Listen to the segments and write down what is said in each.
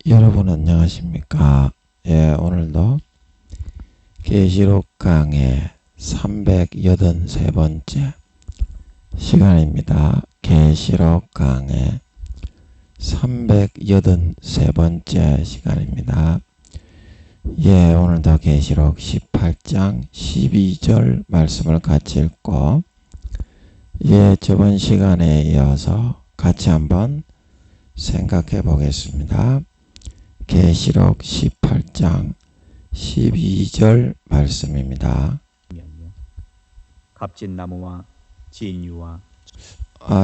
여러분 안녕하십니까? 예, 오늘도 계시록 강의 383번째 시간입니다. 계시록 강의 383번째 시간입니다. 예, 오늘도 계시록 18장 12절 말씀을 같이 읽고 예, 저번 시간에 이어서 같이 한번 생각해 보겠습니다. 계시록 18장 12절 말씀입니다. 값진 나무와 진유와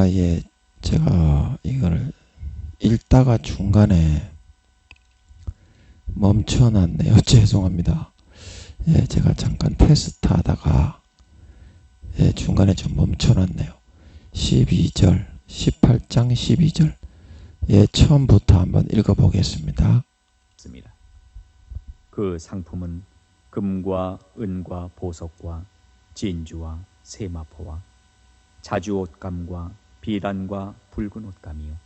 예, 제가 이거를 읽다가 중간에 멈춰놨네요. 죄송합니다. 예, 제가 잠깐 테스트 하다가 예, 중간에 좀 멈춰놨네요. 12절, 18장 12절 예, 처음부터 한번 읽어보겠습니다. 그 상품은 금과 은과 보석과 진주와 세마포와 자주 옷감과 비단과 붉은 옷감이요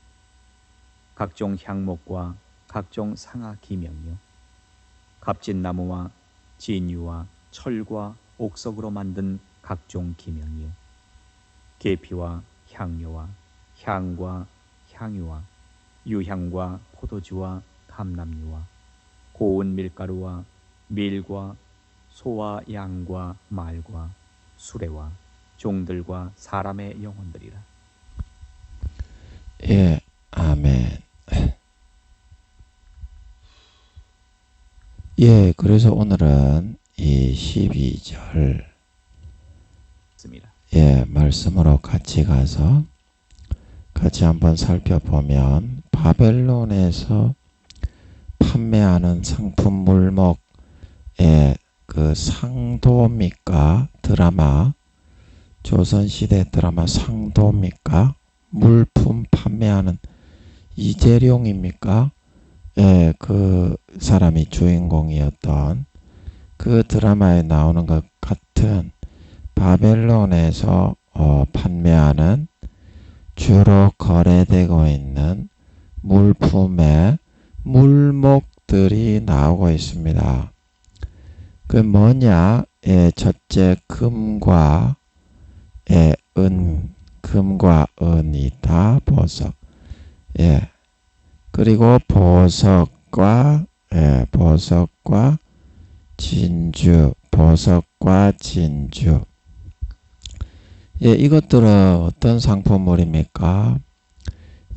각종 향목과 각종 상아 기명이요 값진 나무와 진유와 철과 옥석으로 만든 각종 기명이요 계피와 향료와 향과 향유와 유향과 포도주와 감람유와 고운 밀가루와 밀과 소와 양과 말과 수레와 종들과 사람의 영혼들이라. 예, 아멘. 예, 그래서 오늘은 이 12절 예, 말씀으로 같이 가서 같이 한번 살펴보면 바벨론에서 판매하는 상품 물목의 그 상도입니까? 드라마 조선시대 드라마 상도입니까? 물품 판매하는 이재룡입니까? 예, 그 사람이 주인공이었던 그 드라마에 나오는 것 같은 바벨론에서 판매하는 주로 거래되고 있는 물품의 물목들이 나오고 있습니다. 그 뭐냐? 예, 첫째 금과 금과 은이다. 보석. 예. 그리고 보석과 진주, 보석과 진주. 예, 이것들은 어떤 상품물입니까?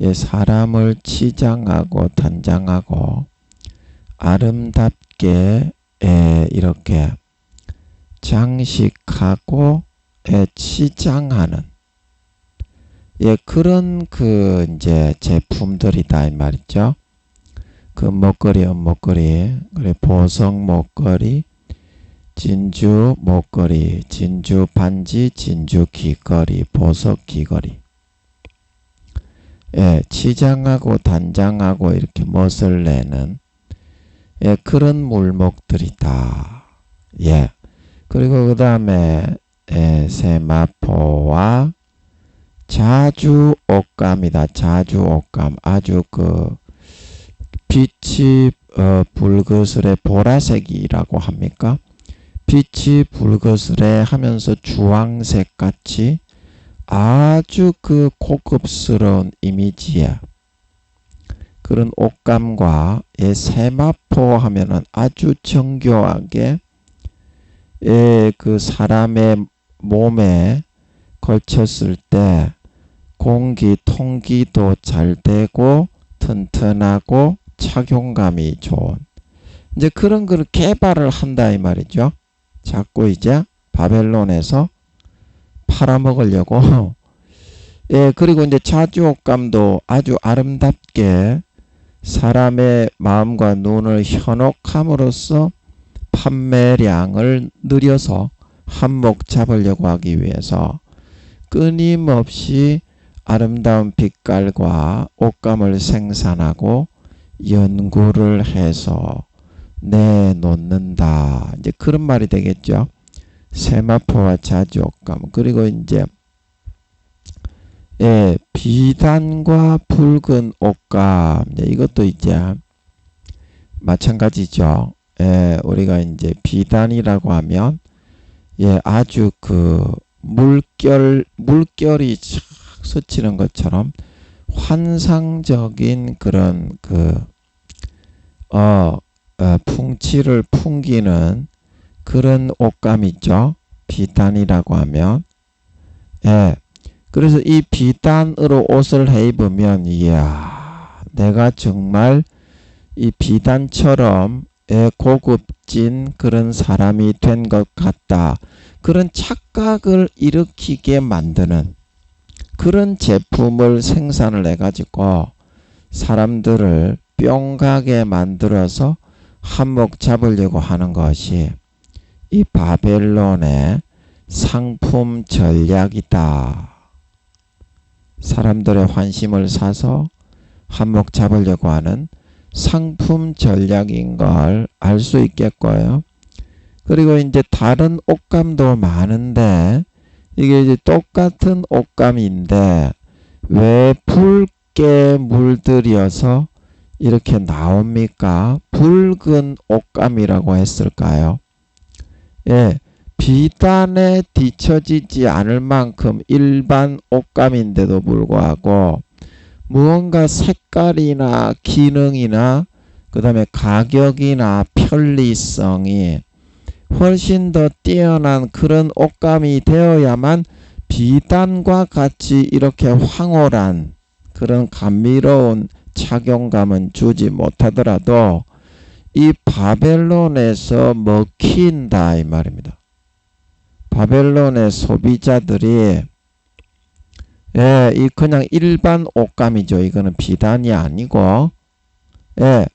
예, 사람을 치장하고 단장하고 아름답게 이렇게 장식하고 치장하는 그런 그 이제 제품들이다 이 말이죠. 그 목걸이, 은목걸이, 그리고 보석 목걸이, 진주 목걸이, 진주 반지, 진주 귀걸이, 보석 귀걸이. 예, 치장하고 단장하고 이렇게 멋을 내는 그런 물목들이다. 예. 그리고 그 다음에 세마포와 자주 옷감이다. 자주 옷감. 아주 그 빛이 붉으스레 보라색이라고 합니까? 빛이 붉으스레 하면서 주황색 같이 아주 그 고급스러운 이미지야. 그런 옷감과 세마포 하면은 아주 정교하게 그 사람의 몸에 걸쳤을 때 공기 통기도 잘 되고 튼튼하고 착용감이 좋은 이제 그런 걸 개발을 한다 이 말이죠. 자꾸 이제 바벨론에서 팔아먹으려고 예, 그리고 이제 자주옷감도 아주 아름답게 사람의 마음과 눈을 현혹함으로써 판매량을 늘려서 한몫 잡으려고 하기 위해서 끊임없이 아름다운 빛깔과 옷감을 생산하고 연구를 해서 내놓는다. 이제 그런 말이 되겠죠. 세마포와 자주옷감. 그리고 이제 비단과 붉은 옷감. 이것도 이제 마찬가지죠. 예, 우리가 이제 비단이라고 하면 예, 아주 그 물결이 착 스치는 것처럼 환상적인 그런 풍치를 풍기는 그런 옷감 있죠. 비단이라고 하면. 예. 그래서 이 비단으로 옷을 해 입으면, 이야, 내가 정말 이 비단처럼 고급진 그런 사람이 된 것 같다. 그런 착각을 일으키게 만드는 그런 제품을 생산을 해가지고 사람들을 뿅 가게 만들어서 한몫 잡으려고 하는 것이 이 바벨론의 상품 전략이다. 사람들의 환심을 사서 한몫 잡으려고 하는 상품 전략인 걸 알 수 있겠고요. 그리고 이제 다른 옷감도 많은데 이게 이제 똑같은 옷감인데 왜 붉게 물들여서 이렇게 나옵니까? 붉은 옷감이라고 했을까요? 예, 비단에 뒤처지지 않을 만큼 일반 옷감인데도 불구하고 무언가 색깔이나 기능이나 그 다음에 가격이나 편리성이 훨씬 더 뛰어난 그런 옷감이 되어야만 비단과 같이 이렇게 황홀한 그런 감미로운 착용감은 주지 못하더라도 이 바벨론에서 먹힌다 이 말입니다. 바벨론의 소비자들이 예, 이 그냥 일반 옷감이죠. 이거는 비단이 아니고 예,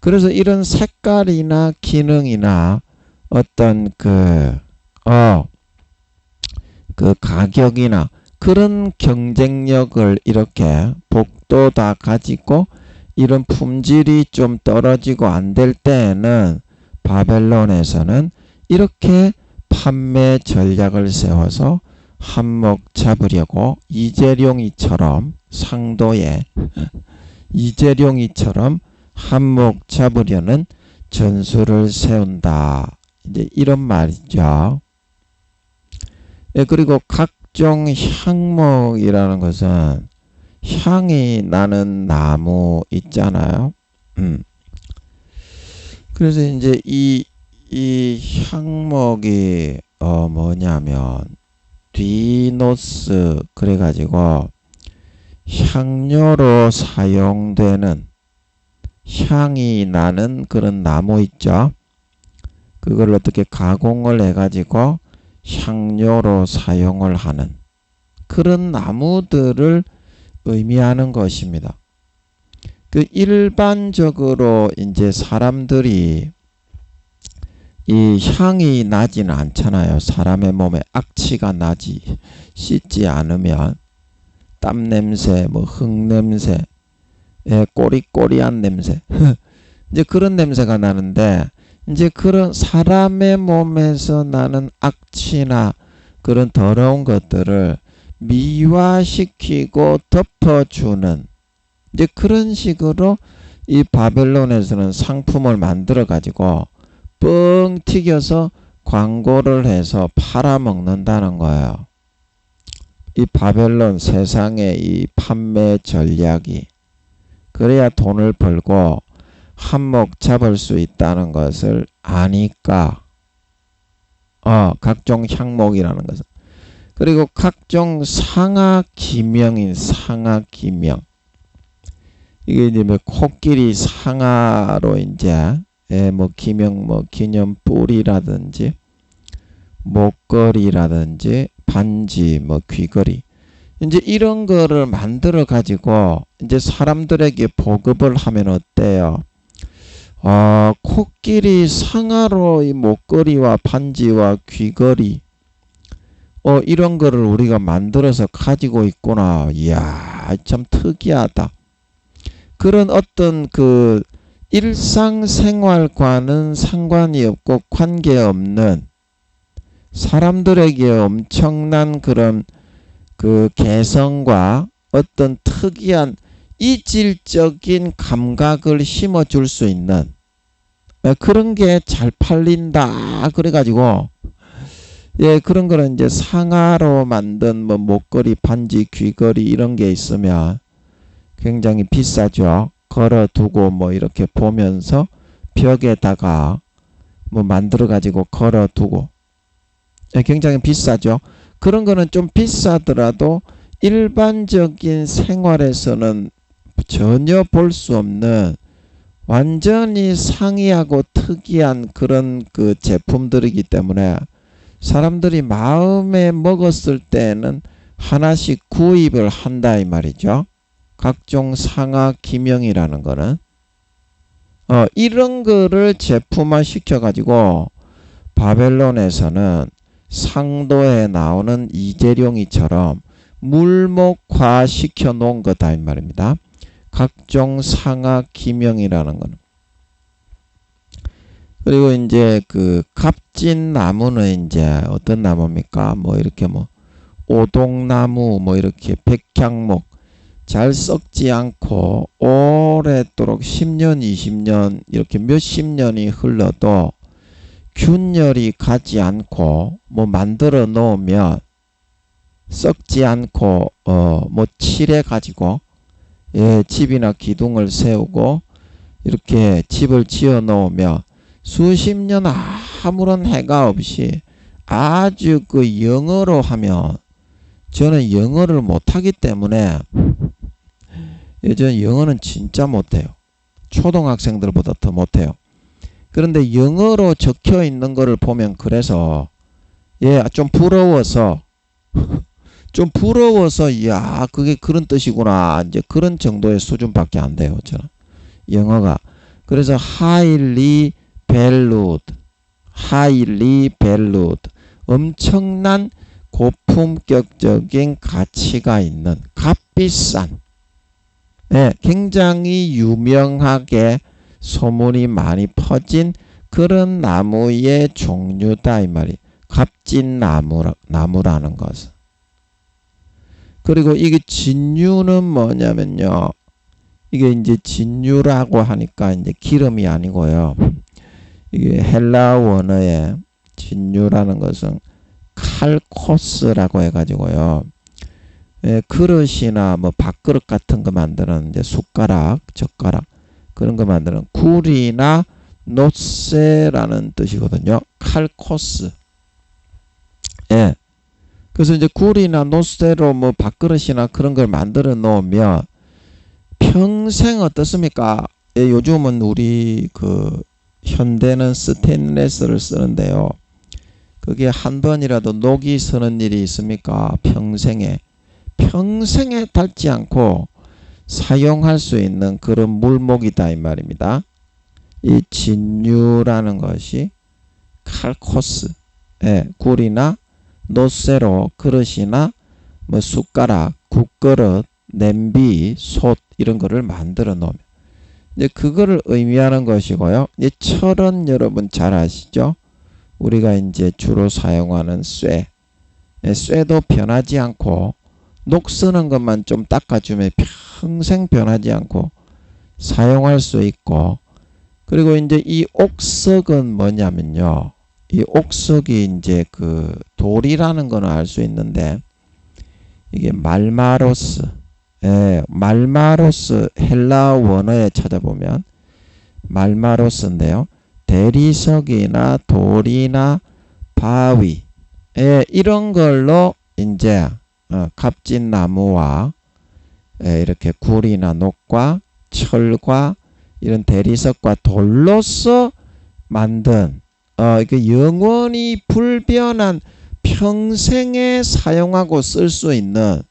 그래서 이런 색깔이나 기능이나 어떤 그 가격이나 그런 경쟁력을 이렇게 복도 다 가지고 이런 품질이 좀 떨어지고 안 될 때에는 바벨론에서는 이렇게 판매 전략을 세워서 한몫 잡으려고 이재룡이처럼 상도에 이재룡이처럼 한몫 잡으려는 전술을 세운다. 이제 이런 말이죠. 예, 그리고 각종 향목이라는 것은 향이 나는 나무 있잖아요. 그래서 이제 이 향목이 뭐냐면 디노스 그래가지고 향료로 사용되는 향이 나는 그런 나무 있죠. 그걸 어떻게 가공을 해가지고 향료로 사용을 하는 그런 나무들을 의미하는 것입니다. 그 일반적으로 이제 사람들이 이 향이 나지는 않잖아요. 사람의 몸에 악취가 나지 씻지 않으면 땀 냄새, 뭐 흙 냄새, 꼬리꼬리한 냄새 이제 그런 냄새가 나는데 이제 그런 사람의 몸에서 나는 악취나 그런 더러운 것들을 미화시키고 덮어주는 이제 그런 식으로 이 바벨론에서는 상품을 만들어 가지고 뻥 튀겨서 광고를 해서 팔아먹는다는 거예요. 이 바벨론 세상의 이 판매 전략이 그래야 돈을 벌고 한몫 잡을 수 있다는 것을 아니까 각종 향목이라는 것은 그리고 각종 상하 기명인 상하 기명 이게 이제 뭐 코끼리 상하로 이제 뭐 기명 뭐 기념뿔이라든지 목걸이라든지 반지 뭐 귀걸이 이제 이런 거를 만들어 가지고 이제 사람들에게 보급을 하면 어때요? 코끼리 상하로 이 목걸이와 반지와 귀걸이 이런 거를 우리가 만들어서 가지고 있구나. 이야, 참 특이하다. 그런 어떤 그 일상생활과는 상관이 없고 관계없는 사람들에게 엄청난 그런 그 개성과 어떤 특이한 이질적인 감각을 심어줄 수 있는 그런 게 잘 팔린다 그래가지고 예, 그런 거는 이제 상아로 만든 뭐 목걸이, 반지, 귀걸이 이런 게 있으면 굉장히 비싸죠. 걸어두고 뭐 이렇게 보면서 벽에다가 뭐 만들어 가지고 걸어두고 예, 굉장히 비싸죠. 그런 거는 좀 비싸더라도 일반적인 생활에서는 전혀 볼 수 없는 완전히 상이하고 특이한 그런 그 제품들이기 때문에 사람들이 마음에 먹었을 때는 하나씩 구입을 한다 이 말이죠. 각종 상하 기명이라는 거는 이런 거를 제품화 시켜가지고 바벨론에서는 상도에 나오는 이재룡이처럼 물목화 시켜 놓은 거다 이 말입니다. 각종 상하 기명이라는 거는. 그리고 이제 그 값진 나무는 이제 어떤 나무입니까? 뭐 이렇게 뭐 오동나무 뭐 이렇게 백향목 잘 썩지 않고 오랫도록 10년 20년 이렇게 몇십 년이 흘러도 균열이 가지 않고 뭐 만들어 놓으면 썩지 않고 뭐 칠해 가지고 예, 집이나 기둥을 세우고 이렇게 집을 지어 놓으면 수십 년 아무런 해가 없이 아주 그 영어로 하면 저는 영어를 못하기 때문에 저는 영어는 진짜 못해요. 초등학생들보다 더 못해요. 그런데 영어로 적혀 있는 거를 보면 그래서 예, 좀 부러워서 좀 부러워서 야 그게 그런 뜻이구나 이제 그런 정도의 수준밖에 안 돼요. 저는 영어가. 그래서 highly valued 엄청난 고품격적인 가치가 있는 값비싼 예, 굉장히 유명하게 소문이 많이 퍼진 그런 나무의 종류다 이 말이 값진 나무라는 것은. 그리고 이게 진유는 뭐냐면요. 이게 이제 진유라고 하니까 이제 기름이 아니고요. 이게 헬라 원어의 진유라는 것은 칼코스라고 해가지고요. 예, 그릇이나 뭐 밥그릇 같은 거 만드는 이제 숟가락, 젓가락 그런 거 만드는 굴이나 노세라는 뜻이거든요. 칼코스. 예. 그래서 이제 굴이나 노세로 뭐 밥그릇이나 그런 걸 만들어 놓으면 평생 어떻습니까? 예, 요즘은 우리 그 현대는 스테인레스를 쓰는데요. 그게 한 번이라도 녹이 서는 일이 있습니까? 평생에 닳지 않고 사용할 수 있는 그런 물목이다 이 말입니다. 이 진유라는 것이 칼코스, 예, 굴이나 노쇠로 그릇이나 뭐 숟가락, 국그릇, 냄비, 솥 이런 거를 만들어 놓으면 이제 그거를 의미하는 것이고요. 이제 철은 여러분 잘 아시죠? 우리가 이제 주로 사용하는 쇠, 예, 쇠도 변하지 않고 녹 쓰는 것만 좀 닦아주면 평생 변하지 않고 사용할 수 있고, 그리고 이제 이 옥석은 뭐냐면요. 이 옥석이 이제 그 돌이라는 거는 알 수 있는데 이게 말마로스, 예, 말마로스 헬라 원어에 찾아보면 말마로스인데요. 대리석이나 돌이나 바위, 예, 이런 걸로 이제 값진 나무와 이렇게 굴이나 녹과 철과 이런 대리석과 돌로서 만든 이게 영원히 불변한 평생에 사용하고 쓸 수 있는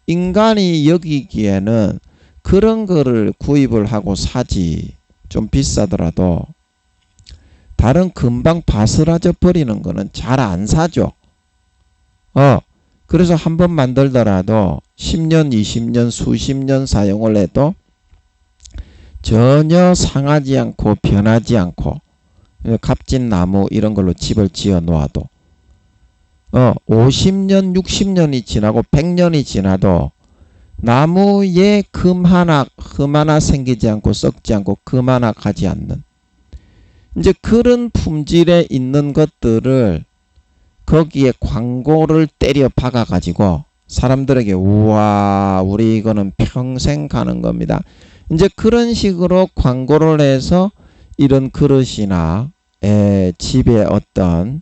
인간이 여기기에는 그런 거를 구입을 하고 사지. 좀 비싸더라도 다른 금방 바스라져 버리는 거는 잘 안 사죠. 그래서 한번 만들더라도 10년, 20년, 수십 년 사용을 해도 전혀 상하지 않고 변하지 않고 값진 나무 이런 걸로 집을 지어 놓아도 50년, 60년이 지나고 100년이 지나도 나무에 금 하나, 흠 하나 생기지 않고 썩지 않고 금 하나 가지 않는 이제 그런 품질에 있는 것들을 거기에 광고를 때려 박아 가지고 사람들에게 우와 우리 이거는 평생 가는 겁니다. 이제 그런 식으로 광고를 해서 이런 그릇이나 집에 어떤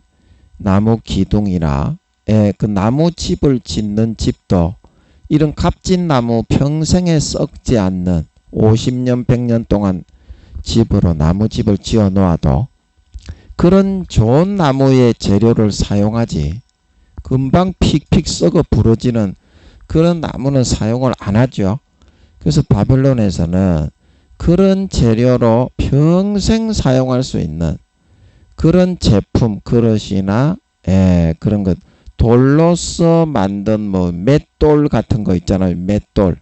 나무 기둥이나 그 나무집을 짓는 집도 이런 값진 나무 평생에 썩지 않는 50년 100년 동안 집으로 나무집을 지어 놓아도 그런 좋은 나무의 재료를 사용하지 금방 픽픽 썩어 부러지는 그런 나무는 사용을 안 하죠. 그래서 바벨론에서는 그런 재료로 평생 사용할 수 있는 그런 제품 그릇이나 그런 것 돌로서 만든 뭐 맷돌 같은 거 있잖아요. 맷돌.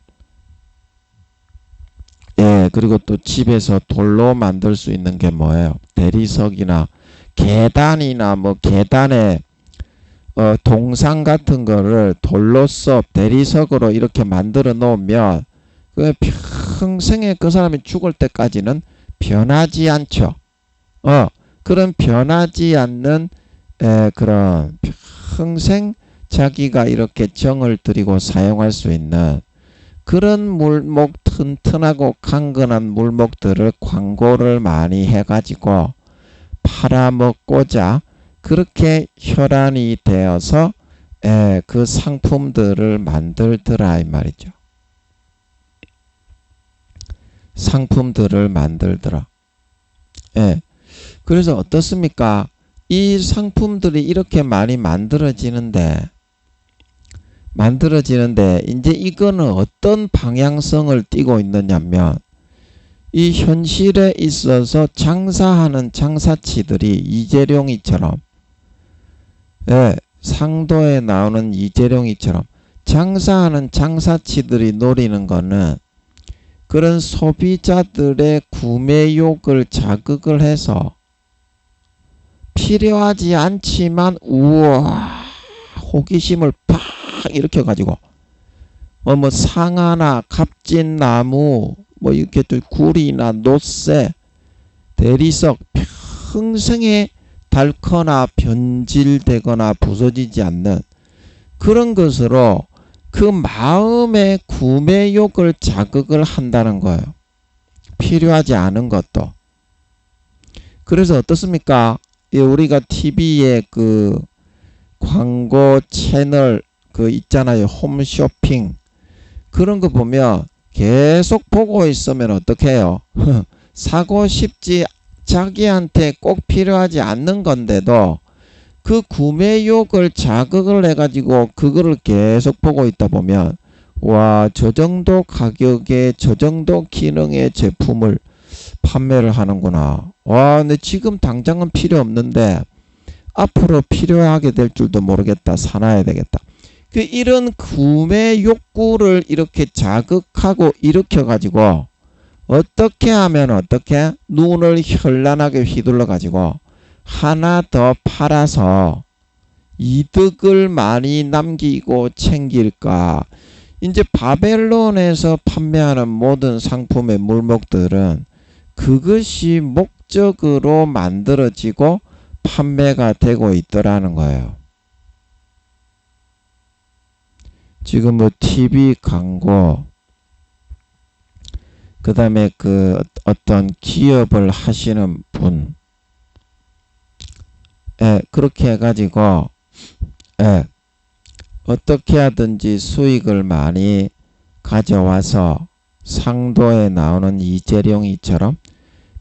그리고 또 집에서 돌로 만들 수 있는 게 뭐예요? 대리석이나 계단이나 뭐 계단에 동상 같은 거를 돌로서 대리석으로 이렇게 만들어 놓으면 그 평생에 그 사람이 죽을 때까지는 변하지 않죠. 그런 변하지 않는 그런 평생 자기가 이렇게 정을 들이고 사용할 수 있는 그런 물목 튼튼하고 강건한 물목들을 광고를 많이 해가지고 팔아먹고자 그렇게 혈안이 되어서 그 상품들을 만들더라 이 말이죠. 상품들을 만들더라. 그래서 어떻습니까? 이 상품들이 이렇게 많이 만들어지는데 이제 이거는 어떤 방향성을 띠고 있느냐면 이 현실에 있어서 장사하는 장사치들이 이재룡이처럼 상도에 나오는 이재룡이처럼 장사하는 장사치들이 노리는 거는 그런 소비자들의 구매욕을 자극을 해서 필요하지 않지만 우와 호기심을 팍 일으켜가지고 뭐 상아나 값진 나무 뭐 이렇게 또 구리나 노쇠 대리석 평생에 닳거나 변질되거나 부서지지 않는 그런 것으로 그 마음의 구매욕을 자극을 한다는 거예요. 필요하지 않은 것도. 그래서 어떻습니까? 우리가 TV에 그 광고 채널 그 있잖아요. 홈쇼핑. 그런 거 보면 계속 보고 있으면 어떻게 해요? 사고 싶지 자기한테 꼭 필요하지 않는 건데도 그 구매욕을 자극을 해가지고 그거를 계속 보고 있다 보면 와, 저 정도 가격에 저 정도 기능의 제품을 판매를 하는구나. 와, 근데 지금 당장은 필요 없는데 앞으로 필요하게 될 줄도 모르겠다. 사놔야 되겠다. 이런 구매 욕구를 이렇게 자극하고 일으켜가지고 어떻게 하면 어떻게 눈을 현란하게 휘둘러가지고 하나 더 팔아서 이득을 많이 남기고 챙길까. 이제 바벨론에서 판매하는 모든 상품의 물목들은 그것이 목적으로 만들어지고 판매가 되고 있더라는 거예요. 지금 뭐 TV 광고, 그 다음에 그 어떤 기업을 하시는 분, 그렇게 해가지고, 어떻게 하든지 수익을 많이 가져와서 상도에 나오는 이재룡이처럼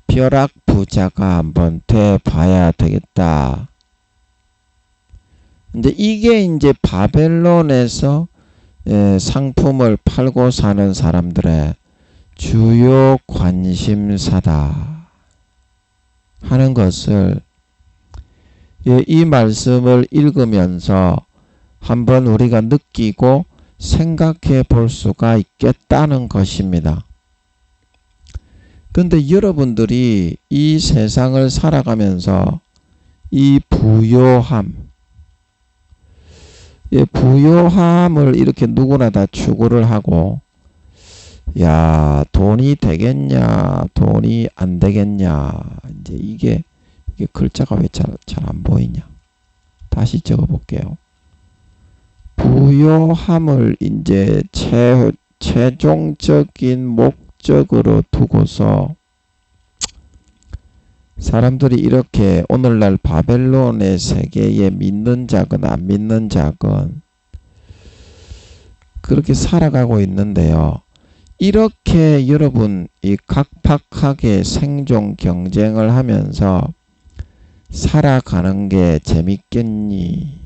벼락 부자가 한번 돼 봐야 되겠다. 근데 이게 이제 바벨론에서 상품을 팔고 사는 사람들의 주요 관심사다 하는 것을 이 말씀을 읽으면서 한번 우리가 느끼고 생각해 볼 수가 있겠다는 것입니다. 그런데 여러분들이 이 세상을 살아가면서 이 부요함을 이렇게 누구나 다 추구를 하고 야, 돈이 되겠냐, 돈이 안 되겠냐, 이제 이게 이게 글자가 왜 잘 안 보이냐. 다시 적어 볼게요. 부요함을 이제 최종적인 목적으로 두고서 사람들이 이렇게 오늘날 바벨론의 세계에 믿는 자건 안 믿는 자건 그렇게 살아가고 있는데요. 이렇게 여러분 이 각박하게 생존 경쟁을 하면서 살아가는 게 재밌겠니?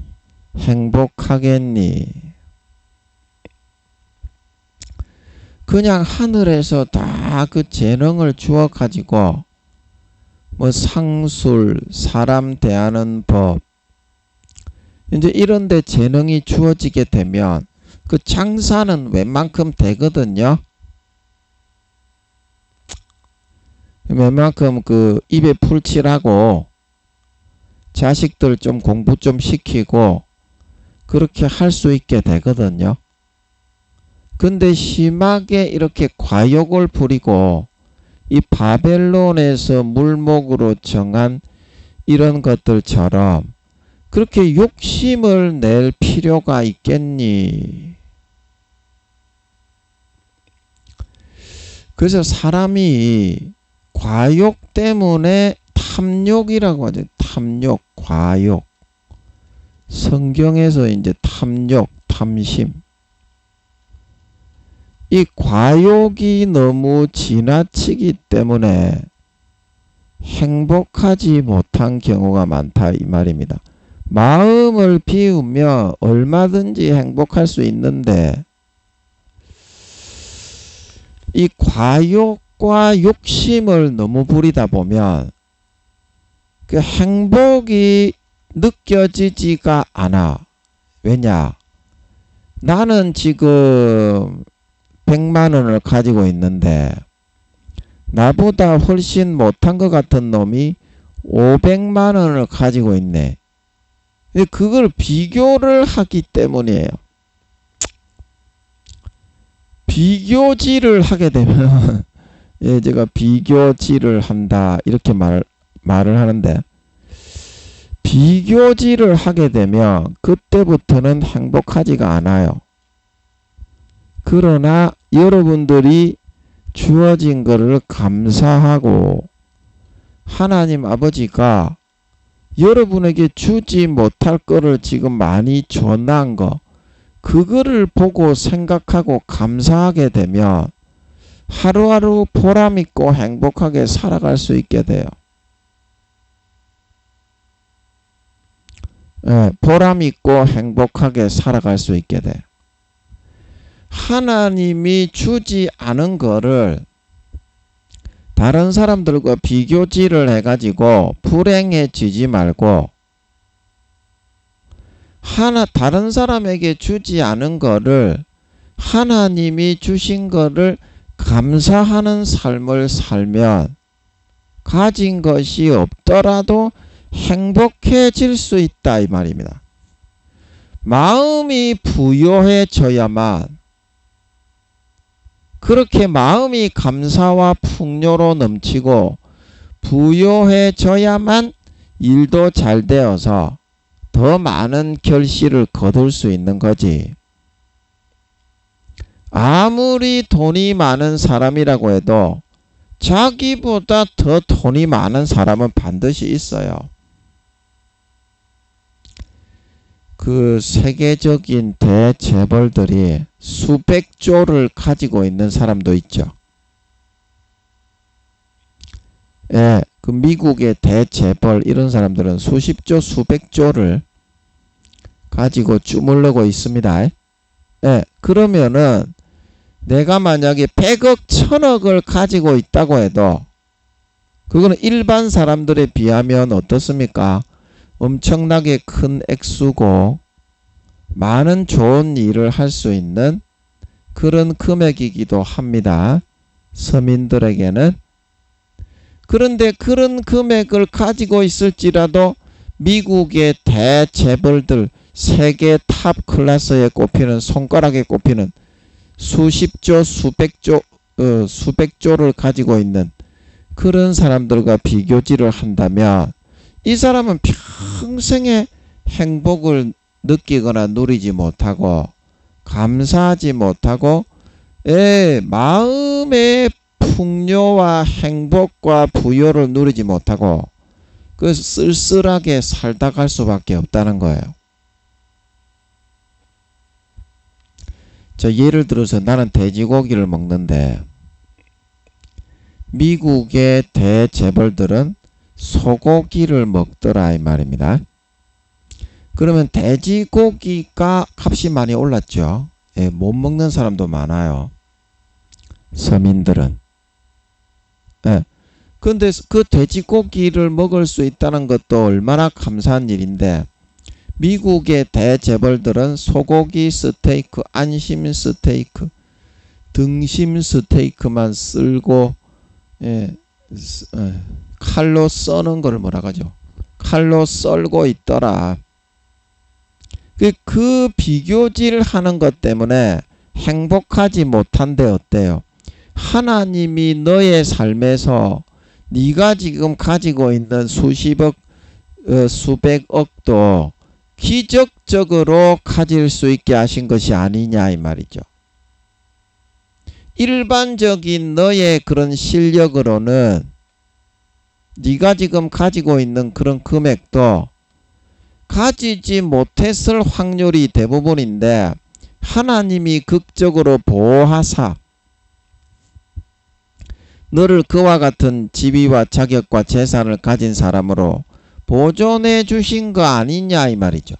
행복하겠니? 그냥 하늘에서 다 그 재능을 주어 가지고 뭐 상술, 사람 대하는 법 이제 이런데 재능이 주어지게 되면 그 장사는 웬만큼 되거든요. 웬만큼 그 입에 풀칠하고 자식들 좀 공부 좀 시키고 그렇게 할 수 있게 되거든요. 근데 심하게 이렇게 과욕을 부리고 이 바벨론에서 물목으로 정한 이런 것들처럼 그렇게 욕심을 낼 필요가 있겠니? 그래서 사람이 과욕 때문에 탐욕이라고 하죠. 탐욕, 과욕. 성경에서 이제 탐욕, 탐심. 이 과욕이 너무 지나치기 때문에 행복하지 못한 경우가 많다 이 말입니다. 마음을 비우면 얼마든지 행복할 수 있는데 이 과욕과 욕심을 너무 부리다 보면 그 행복이 느껴지지가 않아. 왜냐? 나는 지금 100만 원을 가지고 있는데 나보다 훨씬 못한 것 같은 놈이 500만 원을 가지고 있네. 그걸 비교를 하기 때문이에요. 비교질을 하게 되면 예, 제가 비교질을 한다 이렇게 말을 하는데 비교질을 하게 되면 그때부터는 행복하지가 않아요. 그러나 여러분들이 주어진 것을 감사하고 하나님 아버지가 여러분에게 주지 못할 거를 지금 많이 전한 거 그거를 보고 생각하고 감사하게 되면 하루하루 보람있고 행복하게 살아갈 수 있게 돼요. 네, 보람있고 행복하게 살아갈 수 있게 돼요. 하나님이 주지 않은 거를 다른 사람들과 비교질을 해가지고 불행해지지 말고 다른 사람에게 주지 않은 거를 하나님이 주신 거를 감사하는 삶을 살면 가진 것이 없더라도 행복해질 수 있다 이 말입니다. 마음이 부요해져야만 그렇게 마음이 감사와 풍요로 넘치고 부요해져야만 일도 잘 되어서 더 많은 결실을 거둘 수 있는 거지. 아무리 돈이 많은 사람이라고 해도 자기보다 더 돈이 많은 사람은 반드시 있어요. 그 세계적인 대재벌들이 수백조를 가지고 있는 사람도 있죠. 예, 그 미국의 대재벌 이런 사람들은 수십조, 수백조를 가지고 주물르고 있습니다. 예, 그러면은 내가 만약에 100억, 1000억을 가지고 있다고 해도 그거는 일반 사람들에 비하면 어떻습니까? 엄청나게 큰 액수고 많은 좋은 일을 할 수 있는 그런 금액이기도 합니다. 서민들에게는. 그런데 그런 금액을 가지고 있을지라도 미국의 대재벌들 세계 탑 클래스에 꼽히는 손가락에 꼽히는 수십조, 수백조를 가지고 있는 그런 사람들과 비교질을 한다면 이 사람은 평생에 행복을 느끼거나 누리지 못하고 감사하지 못하고 마음의 풍요와 행복과 부요를 누리지 못하고 그 쓸쓸하게 살다 갈 수밖에 없다는 거예요. 저 예를 들어서 나는 돼지고기를 먹는데 미국의 대재벌들은 소고기를 먹더라 이 말입니다. 그러면 돼지고기가 값이 많이 올랐죠. 못 먹는 사람도 많아요. 서민들은. 근데 그 돼지고기를 먹을 수 있다는 것도 얼마나 감사한 일인데 미국의 대재벌들은 소고기 스테이크, 안심 스테이크, 등심 스테이크만 쓸고 칼로 써는 걸 뭐라 하죠? 칼로 썰고 있더라. 그 비교질 하는 것 때문에 행복하지 못한데 어때요? 하나님이 너의 삶에서 네가 지금 가지고 있는 수십억, 수백억도 기적적으로 가질 수 있게 하신 것이 아니냐 이 말이죠. 일반적인 너의 그런 실력으로는 네가 지금 가지고 있는 그런 금액도 가지지 못했을 확률이 대부분인데 하나님이 극적으로 보호하사 너를 그와 같은 지위와 자격과 재산을 가진 사람으로 보존해 주신 거 아니냐 이 말이죠.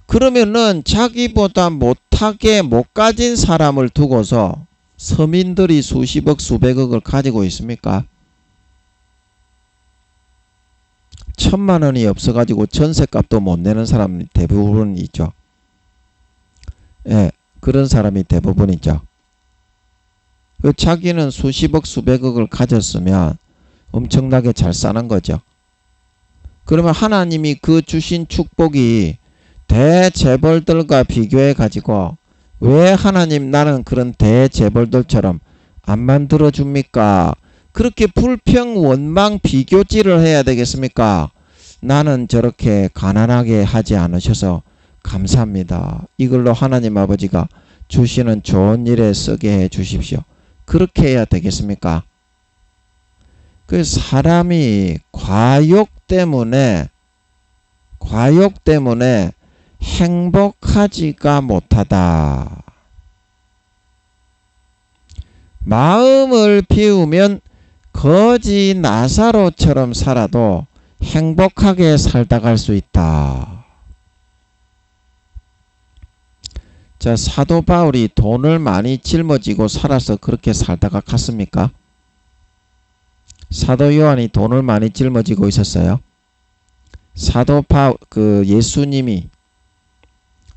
그러면은 자기보다 못하게 못 가진 사람을 두고서 서민들이 수십억 수백억을 가지고 있습니까? 1,000만 원이 없어가지고 전세값도 못 내는 사람이 대부분이죠. 그런 사람이 대부분이죠. 자기는 수십억 수백억을 가졌으면 엄청나게 잘 사는 거죠. 그러면 하나님이 그 주신 축복이 대재벌들과 비교해 가지고 왜 하나님 나는 그런 대재벌들처럼 안 만들어 줍니까? 그렇게 불평 원망 비교질을 해야 되겠습니까? 나는 저렇게 가난하게 하지 않으셔서 감사합니다. 이걸로 하나님 아버지가 주시는 좋은 일에 쓰게 해 주십시오. 그렇게 해야 되겠습니까? 그 사람이 과욕 때문에 행복하지가 못하다. 마음을 비우면 거지 나사로처럼 살아도 행복하게 살다 갈 수 있다. 자, 사도 바울이 돈을 많이 짊어지고 살아서 그렇게 살다가 갔습니까? 사도 요한이 돈을 많이 짊어지고 있었어요. 사도 예수님이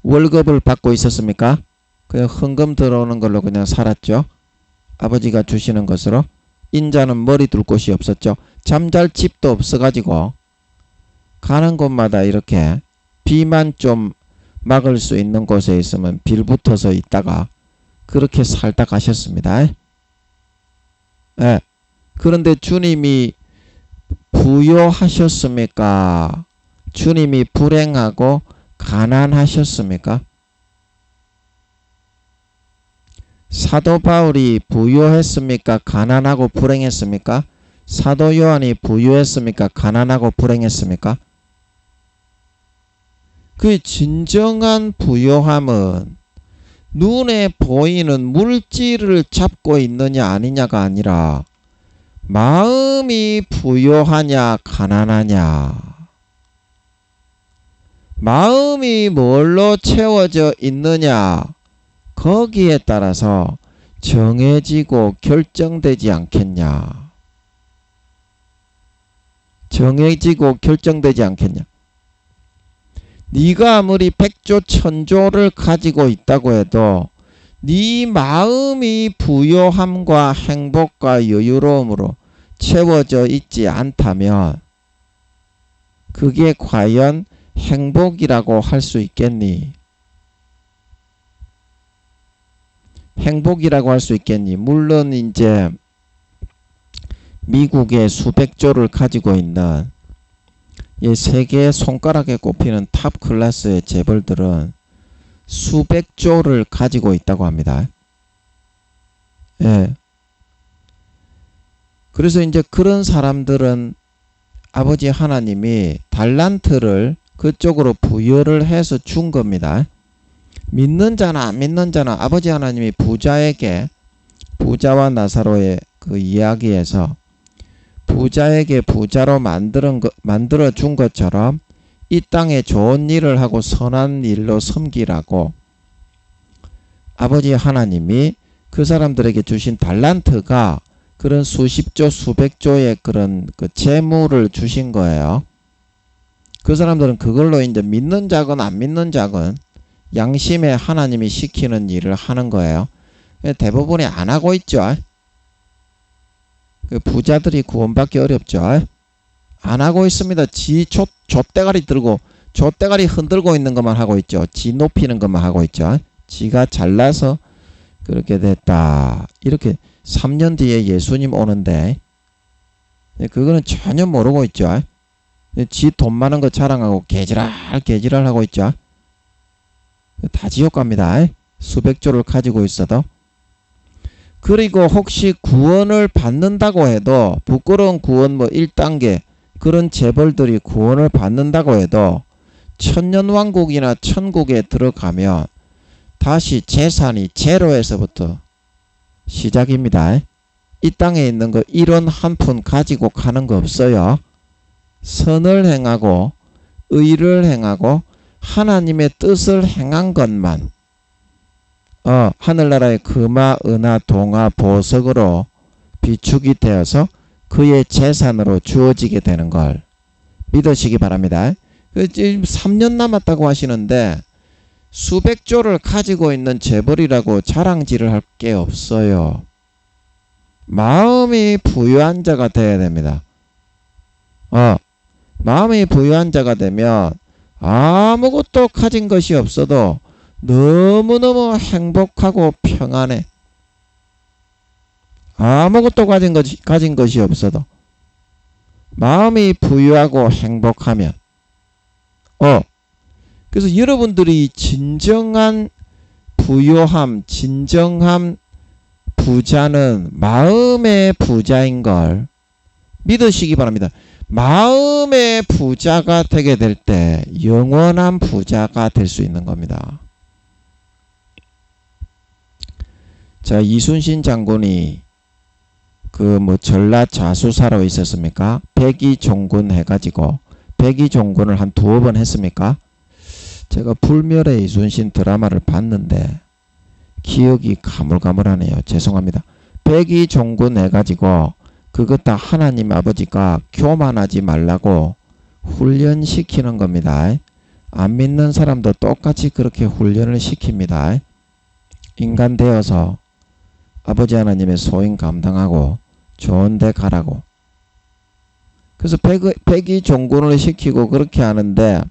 월급을 받고 있었습니까? 그냥 헌금 들어오는 걸로 그냥 살았죠. 아버지가 주시는 것으로. 인자는 머리 둘 곳이 없었죠. 잠잘 집도 없어가지고 가는 곳마다 이렇게 비만 좀 막을 수 있는 곳에 있으면 빌붙어서 있다가 그렇게 살다 가셨습니다. 그런데 주님이 부요하셨습니까? 주님이 불행하고 가난하셨습니까? 사도 바울이 부요했습니까? 가난하고 불행했습니까? 사도 요한이 부요했습니까? 가난하고 불행했습니까? 그 진정한 부요함은 눈에 보이는 물질을 잡고 있느냐 아니냐가 아니라 마음이 부요하냐 가난하냐, 마음이 뭘로 채워져 있느냐 거기에 따라서 정해지고 결정되지 않겠냐. 정해지고 결정되지 않겠냐. 네가 아무리 백조 천조를 가지고 있다고 해도 네 마음이 부요함과 행복과 여유로움으로 채워져 있지 않다면 그게 과연 행복이라고 할 수 있겠니? 행복이라고 할 수 있겠니? 물론 이제 미국의 수백조를 가지고 있는 이 세계 손가락에 꼽히는 탑 클래스의 재벌들은 수백 조를 가지고 있다고 합니다. 예. 그래서 이제 그런 사람들은 아버지 하나님이 달란트를 그쪽으로 부여를 해서 준 겁니다. 믿는 자나 안 믿는 자나 아버지 하나님이 부자에게, 부자와 나사로의 그 이야기에서 부자에게 부자로 만들어 준 것처럼 이 땅에 좋은 일을 하고 선한 일로 섬기라고 아버지 하나님이 그 사람들에게 주신 달란트가 그런 수십조 수백조의 그런 그 재물을 주신 거예요. 그 사람들은 그걸로 이제 믿는 자건 안 믿는 자건 양심에 하나님이 시키는 일을 하는 거예요. 대부분이 안 하고 있죠. 그 부자들이 구원받기 어렵죠. 안 하고 있습니다. 지 좆대가리 들고 좆대가리 흔들고 있는 것만 하고 있죠. 지 높이는 것만 하고 있죠. 지가 잘나서 그렇게 됐다. 이렇게 3년 뒤에 예수님 오는데 그거는 전혀 모르고 있죠. 지 돈 많은 거 자랑하고 개지랄 하고 있죠. 다 지옥 갑니다. 수백조를 가지고 있어도. 그리고 혹시 구원을 받는다고 해도 부끄러운 구원 뭐 1단계 그런 재벌들이 구원을 받는다고 해도 천년왕국이나 천국에 들어가면 다시 재산이 제로에서부터 시작입니다. 이 땅에 있는 거 1원 한 푼 가지고 가는 거 없어요. 선을 행하고 의를 행하고 하나님의 뜻을 행한 것만 하늘나라의 금화, 은화, 동화, 보석으로 비축이 되어서 그의 재산으로 주어지게 되는 걸 믿으시기 바랍니다. 지금 3년 남았다고 하시는데 수백조를 가지고 있는 재벌이라고 자랑질을 할 게 없어요. 마음이 부유한 자가 되어야 됩니다. 마음이 부유한 자가 되면 아무것도 가진 것이 없어도 너무너무 행복하고 평안해. 아무것도 가진 것이 없어도 마음이 부유하고 행복하면 그래서 여러분들이 진정한 부유함, 진정한 부자는 마음의 부자인 걸 믿으시기 바랍니다. 마음의 부자가 되게 될 때 영원한 부자가 될 수 있는 겁니다. 자, 이순신 장군이 그 뭐 전라 자수사로 있었습니까? 백의종군 해가지고 백의종군을 한 2번 했습니까? 제가 불멸의 이순신 드라마를 봤는데 기억이 가물가물하네요. 죄송합니다. 백의종군 해가지고 그것 다 하나님 아버지가 교만하지 말라고 훈련시키는 겁니다. 안 믿는 사람도 똑같이 그렇게 훈련을 시킵니다. 인간 되어서 아버지 하나님의 소임 감당하고 좋은 데 가라고. 그래서 백의종군을 시키고 그렇게 하는데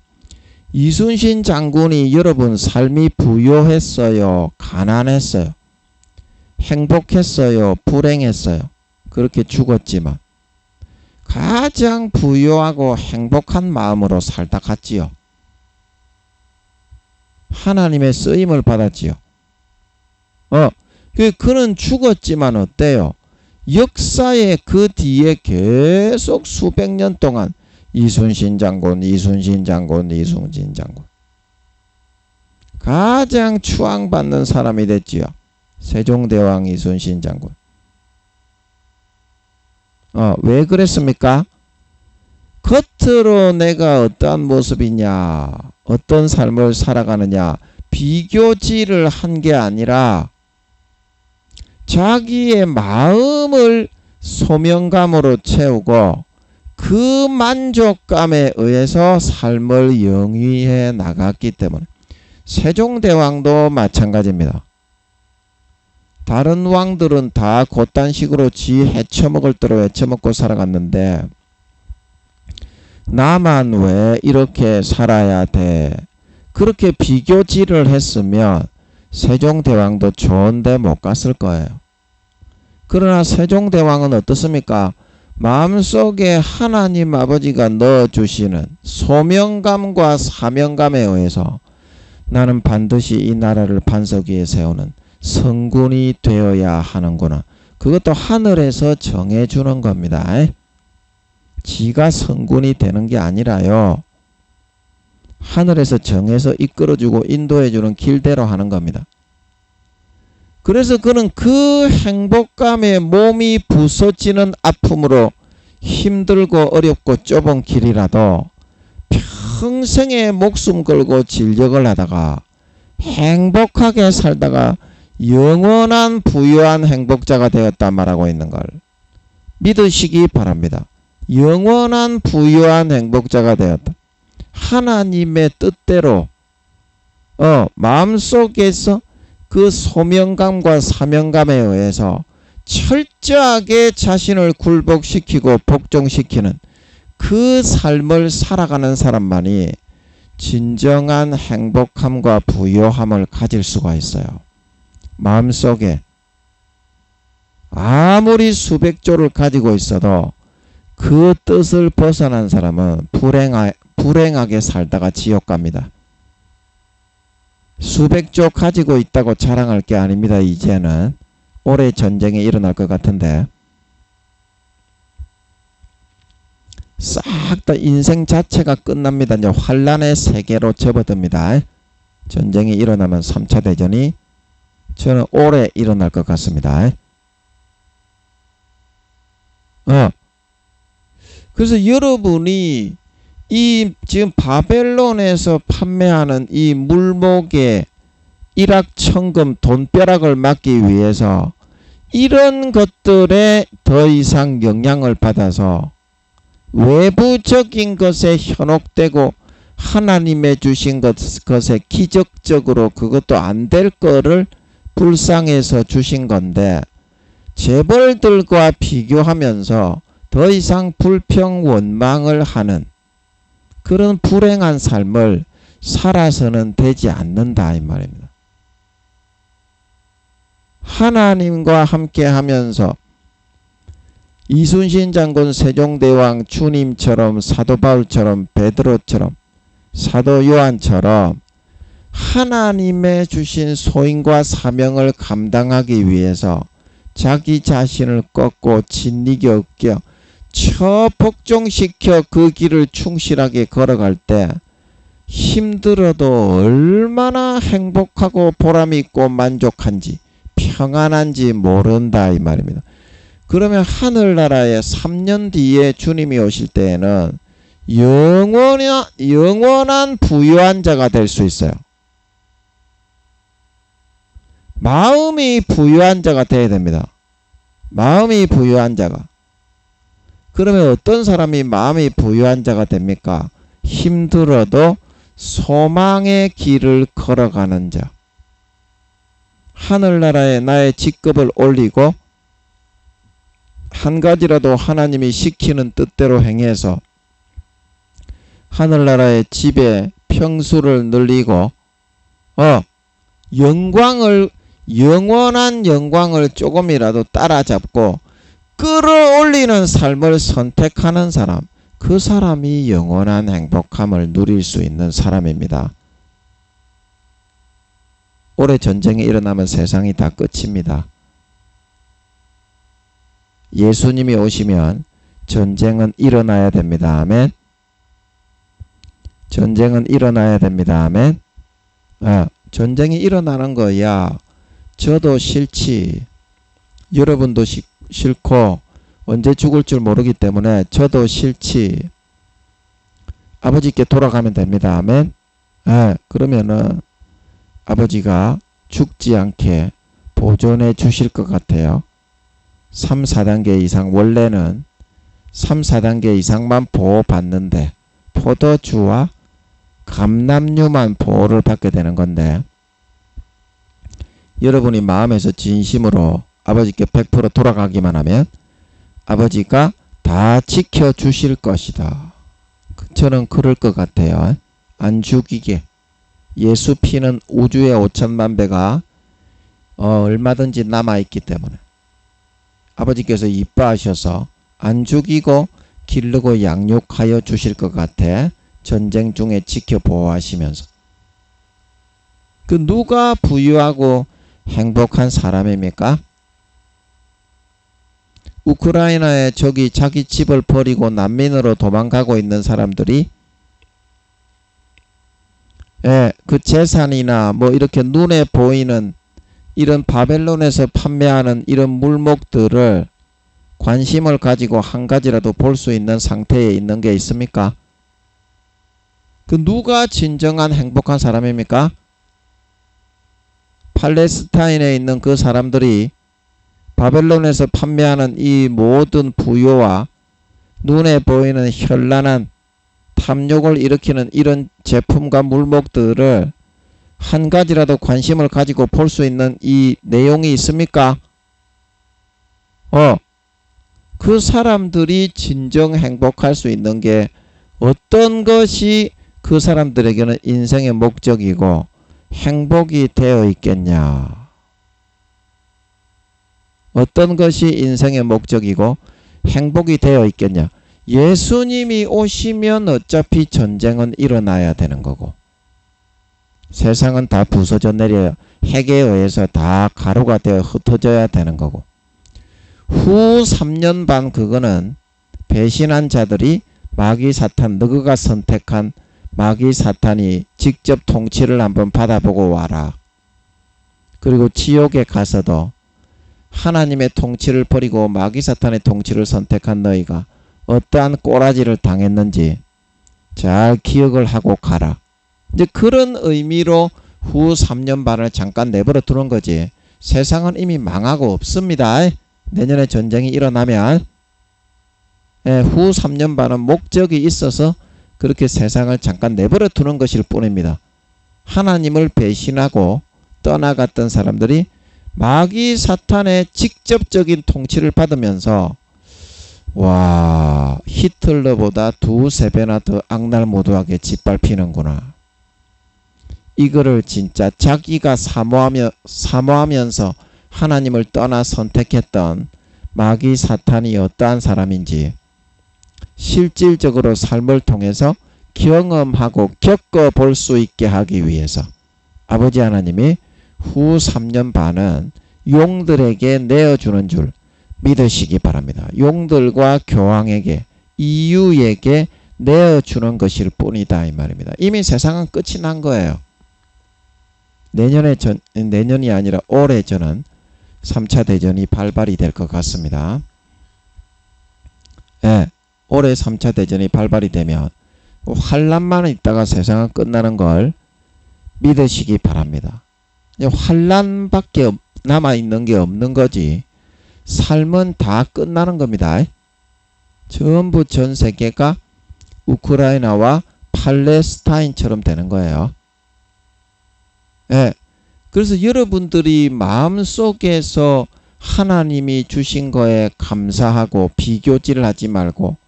이순신 장군이 여러분 삶이 부유했어요? 가난했어요? 행복했어요? 불행했어요? 그렇게 죽었지만 가장 부유하고 행복한 마음으로 살다 갔지요. 하나님의 쓰임을 받았지요. 그는 죽었지만 어때요? 역사의 그 뒤에 계속 수백 년 동안 이순신 장군 가장 추앙받는 사람이 됐지요. 세종대왕 이순신 장군. 왜 그랬습니까? 겉으로 내가 어떠한 모습이냐, 어떤 삶을 살아가느냐 비교질을 한 게 아니라 자기의 마음을 소명감으로 채우고 그 만족감에 의해서 삶을 영위해 나갔기 때문에 세종대왕도 마찬가지입니다. 다른 왕들은 다 그딴 식으로 지 헤쳐먹을 대로 헤쳐먹고 살아갔는데 나만 왜 이렇게 살아야 돼? 그렇게 비교질을 했으면 세종대왕도 좋은 데 못 갔을 거예요. 그러나 세종대왕은 어떻습니까? 마음속에 하나님 아버지가 넣어주시는 소명감과 사명감에 의해서 나는 반드시 이 나라를 반석 위에 세우는 성군이 되어야 하는구나. 그것도 하늘에서 정해주는 겁니다. 지가 성군이 되는 게 아니라요. 하늘에서 정해서 이끌어주고 인도해주는 길대로 하는 겁니다. 그래서 그는 그 행복감에 몸이 부서지는 아픔으로 힘들고 어렵고 좁은 길이라도 평생에 목숨 걸고 진력을 하다가 행복하게 살다가 영원한 부유한 행복자가 되었다 말하고 있는 걸 믿으시기 바랍니다. 영원한 부유한 행복자가 되었다. 하나님의 뜻대로 마음속에서 그 소명감과 사명감에 의해서 철저하게 자신을 굴복시키고 복종시키는 그 삶을 살아가는 사람만이 진정한 행복함과 부요함을 가질 수가 있어요. 마음속에 아무리 수백 조를 가지고 있어도 그 뜻을 벗어난 사람은 불행하게 살다가 지옥 갑니다. 수백 조 가지고 있다고 자랑할 게 아닙니다. 이제는 올해 전쟁이 일어날 것 같은데 싹 다 인생 자체가 끝납니다. 이제 환란의 세계로 접어듭니다. 전쟁이 일어나면 3차 대전이 저는 올해 일어날 것 같습니다. 그래서 여러분이 이 지금 바벨론에서 판매하는 이 물목의 일확천금 돈벼락을 막기 위해서 이런 것들에 더 이상 영향을 받아서 외부적인 것에 현혹되고 하나님의 주신 것에 기적적으로 그것도 안 될 거를 불쌍해서 주신 건데 재벌들과 비교하면서 더 이상 불평 원망을 하는 그런 불행한 삶을 살아서는 되지 않는다 이 말입니다. 하나님과 함께 하면서 이순신 장군 세종대왕 주님처럼 사도 바울처럼 베드로처럼 사도 요한처럼 하나님의 주신 소임과 사명을 감당하기 위해서 자기 자신을 꺾고 진리게 얻겨 복종시켜 그 길을 충실하게 걸어갈 때 힘들어도 얼마나 행복하고 보람있고 만족한지 평안한지 모른다 이 말입니다. 그러면 하늘나라에 3년 뒤에 주님이 오실 때에는 영원한 부유한 자가 될 수 있어요. 마음이 부유한 자가 되어야 됩니다. 마음이 부유한 자가. 그러면 어떤 사람이 마음이 부유한 자가 됩니까? 힘들어도 소망의 길을 걸어가는 자. 하늘나라에 나의 직급을 올리고 한 가지라도 하나님이 시키는 뜻대로 행해서 하늘나라의 집에 평수를 늘리고 영원한 영광을 조금이라도 따라잡고 끌어올리는 삶을 선택하는 사람, 그 사람이 영원한 행복함을 누릴 수 있는 사람입니다. 올해 전쟁이 일어나면 세상이 다 끝입니다. 예수님이 오시면 전쟁은 일어나야 됩니다. 아멘. 전쟁은 일어나야 됩니다. 아멘. 전쟁이 일어나는 거야. 저도 싫지. 여러분도 싫고 언제 죽을 줄 모르기 때문에 저도 싫지. 아버지께 돌아가면 됩니다. 아멘. 그러면은 아버지가 죽지 않게 보존해 주실 것 같아요. 3, 4단계 이상, 원래는 3, 4단계 이상만 보호받는데 포도주와 감람류만 보호를 받게 되는 건데 여러분이 마음에서 진심으로 아버지께 100% 돌아가기만 하면 아버지가 다 지켜주실 것이다. 저는 그럴 것 같아요. 안 죽이게. 예수 피는 우주의 5천만 배가 얼마든지 남아있기 때문에 아버지께서 이뻐하셔서 안 죽이고 기르고 양육하여 주실 것 같아. 전쟁 중에 지켜보호하시면서. 그 누가 부유하고 행복한 사람입니까? 우크라이나에 저기 자기 집을 버리고 난민으로 도망가고 있는 사람들이 그 재산이나 뭐 이렇게 눈에 보이는 이런 바벨론에서 판매하는 이런 물목들을 관심을 가지고 한 가지라도 볼 수 있는 상태에 있는 게 있습니까? 그 누가 진정한 행복한 사람입니까? 팔레스타인에 있는 그 사람들이 바벨론에서 판매하는 이 모든 부요와 눈에 보이는 현란한 탐욕을 일으키는 이런 제품과 물목들을 한 가지라도 관심을 가지고 볼 수 있는 이 내용이 있습니까? 그 사람들이 진정 행복할 수 있는 게 어떤 것이 그 사람들에게는 인생의 목적이고 행복이 되어 있겠냐? 어떤 것이 인생의 목적이고 행복이 되어 있겠냐? 예수님이 오시면 어차피 전쟁은 일어나야 되는 거고 세상은 다 부서져 내려 핵에 의해서 다 가루가 되어 흩어져야 되는 거고 후 3년 반 그거는 배신한 자들이 마귀 사탄 너그가 선택한 마귀 사탄이 직접 통치를 한번 받아보고 와라. 그리고 지옥에 가서도 하나님의 통치를 버리고 마귀 사탄의 통치를 선택한 너희가 어떠한 꼬라지를 당했는지 잘 기억을 하고 가라. 이제 그런 의미로 후 3년 반을 잠깐 내버려 두는 거지. 세상은 이미 망하고 없습니다. 내년에 전쟁이 일어나면 후 3년 반은 목적이 있어서 그렇게 세상을 잠깐 내버려 두는 것일 뿐입니다. 하나님을 배신하고 떠나갔던 사람들이 마귀 사탄의 직접적인 통치를 받으면서 와, 히틀러보다 2~3배나 더 악랄무도하게 짓밟히는구나. 이거를 진짜 자기가 사모하면서 하나님을 떠나 선택했던 마귀 사탄이 어떠한 사람인지 실질적으로 삶을 통해서 경험하고 겪어볼 수 있게 하기 위해서 아버지 하나님이 후 3년 반은 용들에게 내어주는 줄 믿으시기 바랍니다. 용들과 교황에게 이유에게 내어주는 것일 뿐이다 이 말입니다. 이미 세상은 끝이 난 거예요. 내년이 아니라 올해 저는 3차 대전이 발발이 될 것 같습니다. 올해 3차 대전이 발발이 되면 환란만 있다가 세상은 끝나는 걸 믿으시기 바랍니다. 환란밖에 남아있는 게 없는 거지 삶은 다 끝나는 겁니다. 전부 전 세계가 우크라이나와 팔레스타인처럼 되는 거예요. 그래서 여러분들이 마음속에서 하나님이 주신 거에 감사하고 비교질을 하지 말고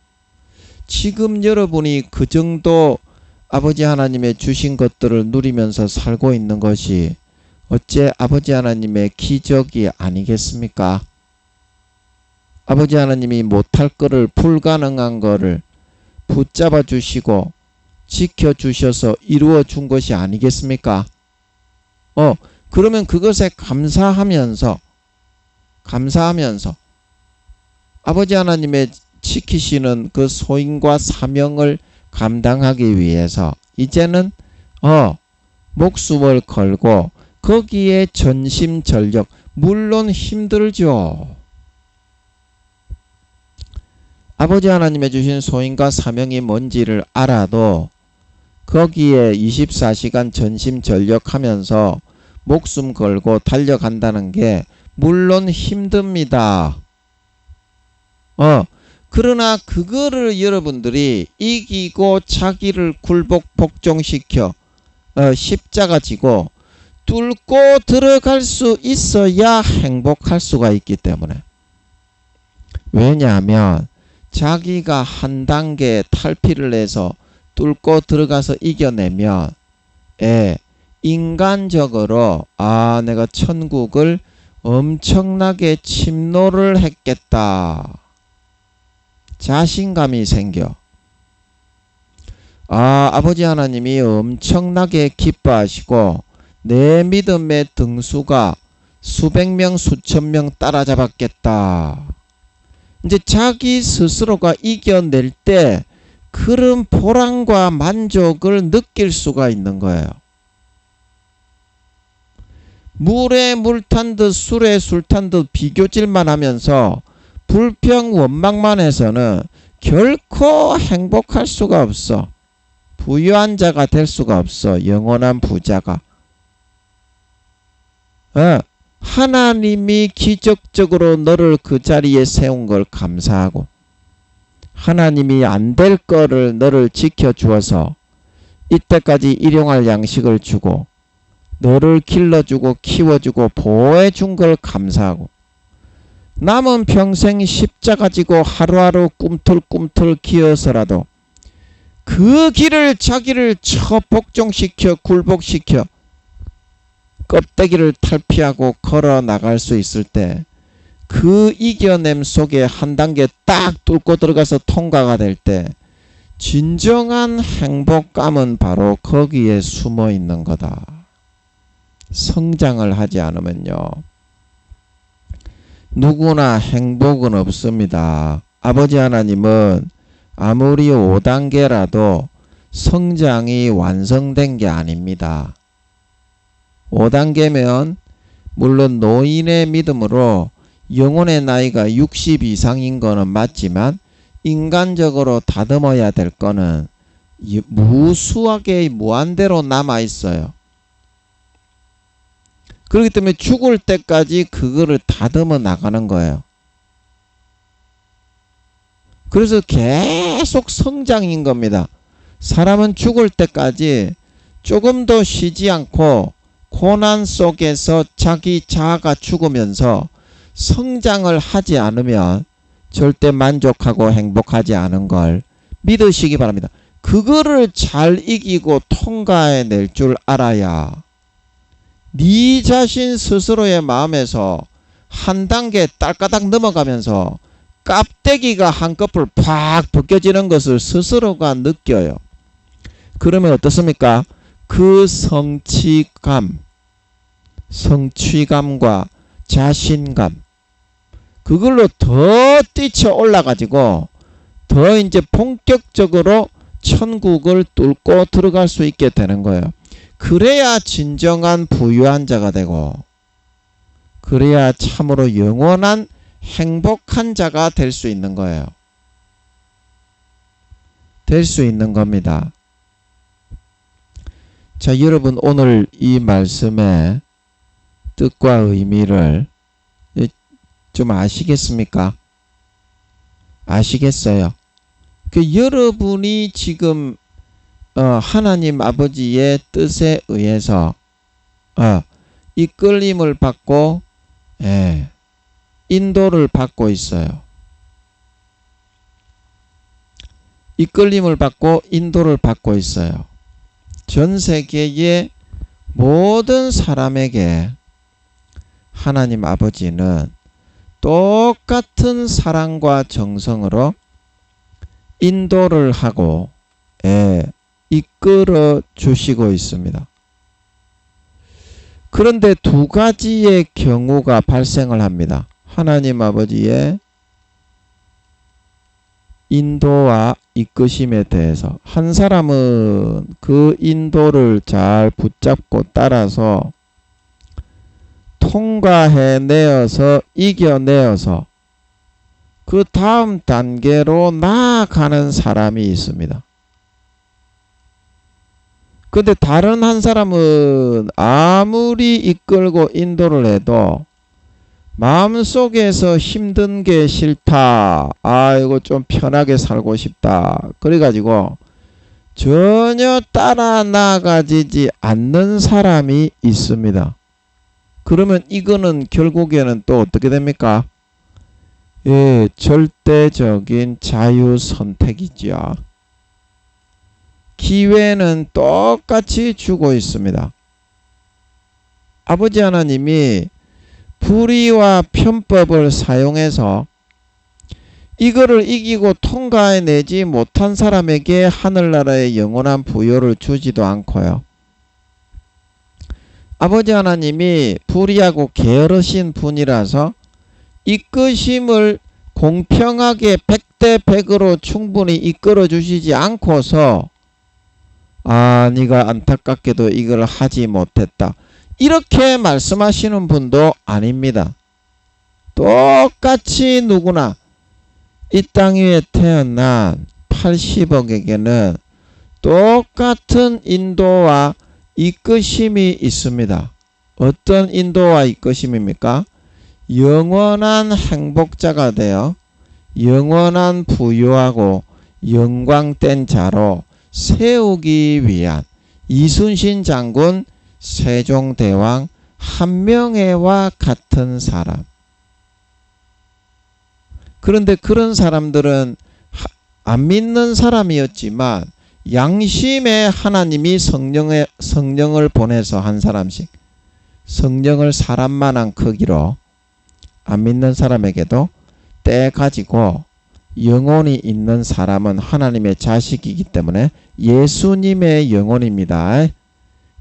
지금 여러분이 그 정도 아버지 하나님의 주신 것들을 누리면서 살고 있는 것이 어째 아버지 하나님의 기적이 아니겠습니까? 아버지 하나님이 못할 거를 불가능한 거를 붙잡아 주시고 지켜주셔서 이루어 준 것이 아니겠습니까? 그러면 그것에 감사하면서 아버지 하나님의 지키시는 그 소임과 사명을 감당하기 위해서 이제는 목숨을 걸고 거기에 전심전력 물론 힘들죠. 아버지 하나님의 주신 소임과 사명이 뭔지를 알아도 거기에 24시간 전심전력하면서 목숨 걸고 달려간다는 게 물론 힘듭니다. 그러나 그거를 여러분들이 이기고 자기를 굴복 복종시켜 십자가 지고 뚫고 들어갈 수 있어야 행복할 수가 있기 때문에. 왜냐하면 자기가 한 단계 탈피를 해서 뚫고 들어가서 이겨내면 인간적으로 내가 천국을 엄청나게 침노를 했겠다. 자신감이 생겨. 아버지 하나님이 엄청나게 기뻐하시고 내 믿음의 등수가 수백 명, 수천 명 따라잡았겠다. 이제 자기 스스로가 이겨낼 때 그런 보람과 만족을 느낄 수가 있는 거예요. 물에 물 탄 듯 술에 술 탄 듯 비교질만 하면서 불평 원망만 해서는 결코 행복할 수가 없어. 부유한 자가 될 수가 없어. 영원한 부자가. 하나님이 기적적으로 너를 그 자리에 세운 걸 감사하고 하나님이 안 될 거를 너를 지켜주어서 이때까지 일용할 양식을 주고 너를 길러주고 키워주고 보호해준 걸 감사하고 남은 평생 십자가 지고 하루하루 꿈틀꿈틀 기어서라도 그 길을 자기를 처복종시켜 굴복시켜 껍데기를 탈피하고 걸어 나갈 수 있을 때 그 이겨냄 속에 한 단계 딱 뚫고 들어가서 통과가 될 때 진정한 행복감은 바로 거기에 숨어 있는 거다. 성장을 하지 않으면요. 누구나 행복은 없습니다. 아버지 하나님은 아무리 5단계라도 성장이 완성된 게 아닙니다. 5단계면 물론 노인의 믿음으로 영혼의 나이가 60 이상인 거는 맞지만 인간적으로 다듬어야 될 거는 무수하게 무한대로 남아 있어요. 그렇기 때문에 죽을 때까지 그거를 다듬어 나가는 거예요. 그래서 계속 성장인 겁니다. 사람은 죽을 때까지 조금 더 쉬지 않고 고난 속에서 자기 자아가 죽으면서 성장을 하지 않으면 절대 만족하고 행복하지 않은 걸 믿으시기 바랍니다. 그거를 잘 이기고 통과해낼 줄 알아야 네 자신 스스로의 마음에서 한 단계 딸까닥 넘어가면서 껍데기가 한꺼풀 팍 벗겨지는 것을 스스로가 느껴요. 그러면 어떻습니까? 그 성취감과 자신감 그걸로 더 뛰쳐 올라가지고 더 이제 본격적으로 천국을 뚫고 들어갈 수 있게 되는 거예요. 그래야 진정한 부유한 자가 되고 그래야 참으로 영원한 행복한 자가 될 수 있는 거예요. 될 수 있는 겁니다. 자, 여러분 오늘 이 말씀의 뜻과 의미를 좀 아시겠습니까? 아시겠어요? 여러분이 지금 하나님 아버지의 뜻에 의해서 이끌림을 받고 인도를 받고 있어요. 이끌림을 받고 인도를 받고 있어요. 전 세계의 모든 사람에게 하나님 아버지는 똑같은 사랑과 정성으로 인도를 하고 이끌어 주시고 있습니다. 그런데 두 가지의 경우가 발생을 합니다. 하나님 아버지의 인도와 이끄심에 대해서 한 사람은 그 인도를 잘 붙잡고 따라서 통과해내어서 이겨내어서 그 다음 단계로 나아가는 사람이 있습니다. 근데 다른 한 사람은 아무리 이끌고 인도를 해도 마음속에서 힘든 게 싫다. 이거 좀 편하게 살고 싶다. 그래가지고 전혀 따라 나가지지 않는 사람이 있습니다. 그러면 이거는 결국에는 또 어떻게 됩니까? 절대적인 자유 선택이죠. 기회는 똑같이 주고 있습니다. 아버지 하나님이 불의와 편법을 사용해서 이거를 이기고 통과해내지 못한 사람에게 하늘나라의 영원한 부여를 주지도 않고요. 아버지 하나님이 불의하고 게으르신 분이라서 이끄심을 공평하게 100대 100으로 충분히 이끌어 주시지 않고서 네가 안타깝게도 이걸 하지 못했다, 이렇게 말씀하시는 분도 아닙니다. 똑같이 누구나 이 땅 위에 태어난 80억에게는 똑같은 인도와 이끄심이 있습니다. 어떤 인도와 이끄심입니까? 영원한 행복자가 되어 영원한 부유하고 영광된 자로 세우기 위한 이순신 장군 세종대왕 한명회와 같은 사람. 그런데 그런 사람들은 안 믿는 사람이었지만 양심에 하나님이 성령을 보내서 한 사람씩 성령을 사람만한 크기로 안 믿는 사람에게도 때 가지고 영혼이 있는 사람은 하나님의 자식이기 때문에 예수님의 영혼입니다.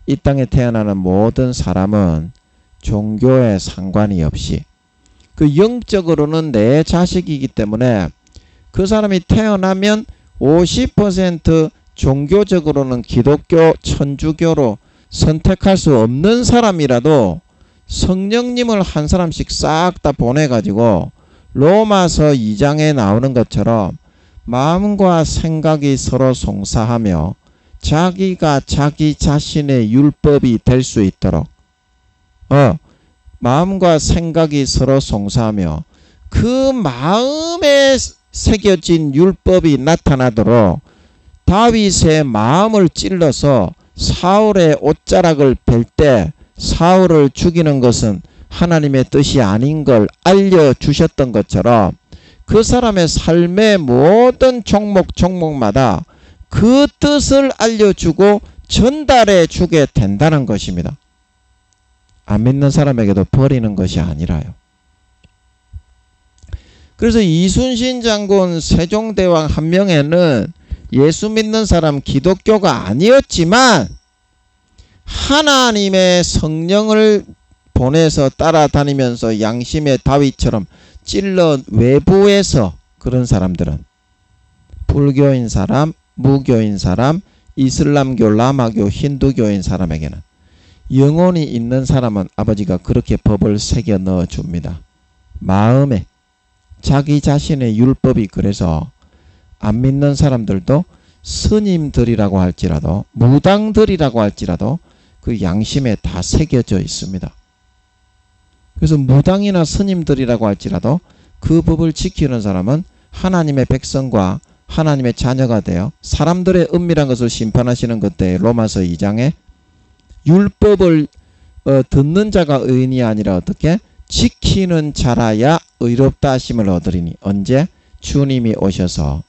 이 땅에 태어나는 모든 사람은 종교에 상관이 없이 그 영적으로는 내 자식이기 때문에 그 사람이 태어나면 50% 종교적으로는 기독교, 천주교로 선택할 수 없는 사람이라도 성령님을 한 사람씩 싹 다 보내가지고 로마서 2장에 나오는 것처럼 마음과 생각이 서로 송사하며 자기가 자기 자신의 율법이 될 수 있도록 마음과 생각이 서로 송사하며 그 마음에 새겨진 율법이 나타나도록 다윗의 마음을 찔러서 사울의 옷자락을 벨 때 사울을 죽이는 것은 하나님의 뜻이 아닌 걸 알려주셨던 것처럼 그 사람의 삶의 모든 종목마다 그 뜻을 알려주고 전달해 주게 된다는 것입니다. 안 믿는 사람에게도 버리는 것이 아니라요. 그래서 이순신 장군 세종대왕 한명회는 예수 믿는 사람 기독교가 아니었지만 하나님의 성령을 보내서 따라다니면서 양심의 다윗처럼 찔러 외부에서 그런 사람들은 불교인 사람, 무교인 사람, 이슬람교, 라마교, 힌두교인 사람에게는 영혼이 있는 사람은 아버지가 그렇게 법을 새겨 넣어 줍니다. 마음에 자기 자신의 율법이 그래서 안 믿는 사람들도 스님들이라고 할지라도 무당들이라고 할지라도 그 양심에 다 새겨져 있습니다. 그래서 무당이나 스님들이라고 할지라도 그 법을 지키는 사람은 하나님의 백성과 하나님의 자녀가 되어 사람들의 은밀한 것을 심판하시는 그때 로마서 2장에 율법을 듣는 자가 의인이 아니라 어떻게 지키는 자라야 의롭다 하심을 얻으리니 언제 주님이 오셔서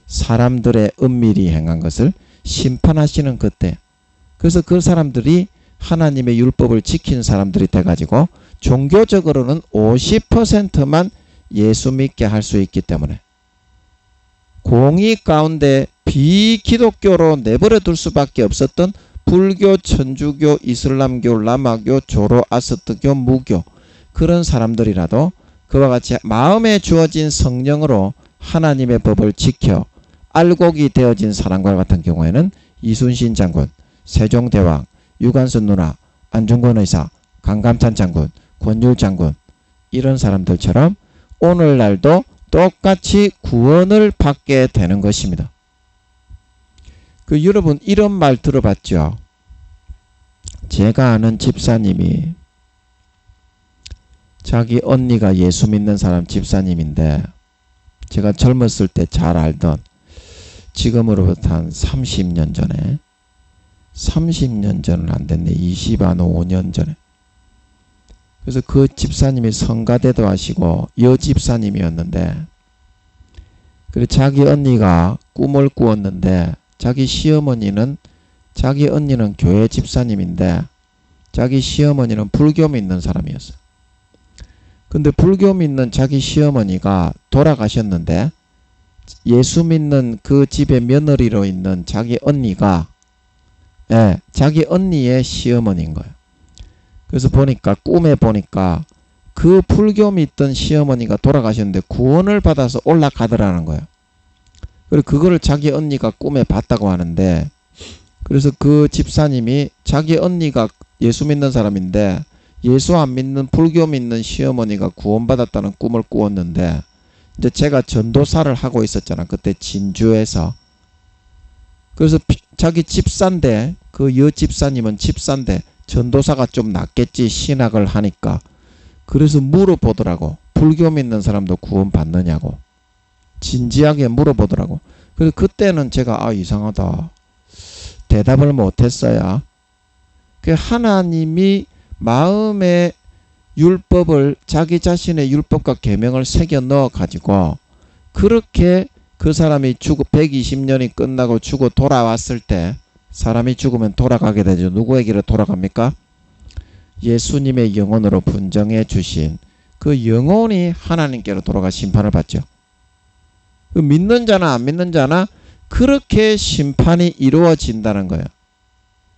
사람들의 은밀히 행한 것을 심판하시는 그때. 그래서 그 사람들이 하나님의 율법을 지킨 사람들이 돼가지고 종교적으로는 50%만 예수 믿게 할 수 있기 때문에 공의 가운데 비기독교로 내버려 둘 수밖에 없었던 불교, 천주교, 이슬람교, 라마교, 조로아스트교, 무교 그런 사람들이라도 그와 같이 마음에 주어진 성령으로 하나님의 법을 지켜 알곡이 되어진 사람과 같은 경우에는 이순신 장군, 세종대왕, 유관순 누나, 안중근 의사, 강감찬 장군, 권율 장군 이런 사람들처럼 오늘날도 똑같이 구원을 받게 되는 것입니다. 여러분 이런 말 들어봤죠? 제가 아는 집사님이 자기 언니가 예수 믿는 사람 집사님인데 제가 젊었을 때 잘 알던 지금으로부터 한 30년 전에 30년 전은 안 됐네. 25년 전에. 그래서 그 집사님이 성가대도 하시고 여집사님이었는데 그리고 자기 언니가 꿈을 꾸었는데 자기 언니는 교회 집사님인데 자기 시어머니는 불교 믿는 사람이었어요. 근데 불교 믿는 자기 시어머니가 돌아가셨는데 예수 믿는 그 집의 며느리로 있는 자기 언니가 자기 언니의 시어머니인 거예요. 그래서 보니까 꿈에 보니까 그 불교 믿던 시어머니가 돌아가셨는데 구원을 받아서 올라가더라는 거예요. 그리고 그거를 자기 언니가 꿈에 봤다고 하는데, 그래서 그 집사님이 자기 언니가 예수 믿는 사람인데 예수 안 믿는 불교 믿는 시어머니가 구원받았다는 꿈을 꾸었는데, 이제 제가 전도사를 하고 있었잖아 그때 진주에서. 그래서 자기 집사인데 그 여집사님은 집사인데 전도사가 좀 낫겠지 신학을 하니까. 그래서 물어보더라고. 불교 믿는 사람도 구원 받느냐고 진지하게 물어보더라고. 그래서 그때는 제가 이상하다 대답을 못했어야. 그 하나님이 마음에 율법을 자기 자신의 율법과 계명을 새겨 넣어 가지고 그렇게 그 사람이 죽어 120년이 끝나고 죽어 돌아왔을 때, 사람이 죽으면 돌아가게 되죠. 누구에게로 돌아갑니까? 예수님의 영혼으로 분정해 주신 그 영혼이 하나님께로 돌아가 심판을 받죠. 그 믿는 자나 안 믿는 자나 그렇게 심판이 이루어진다는 거예요.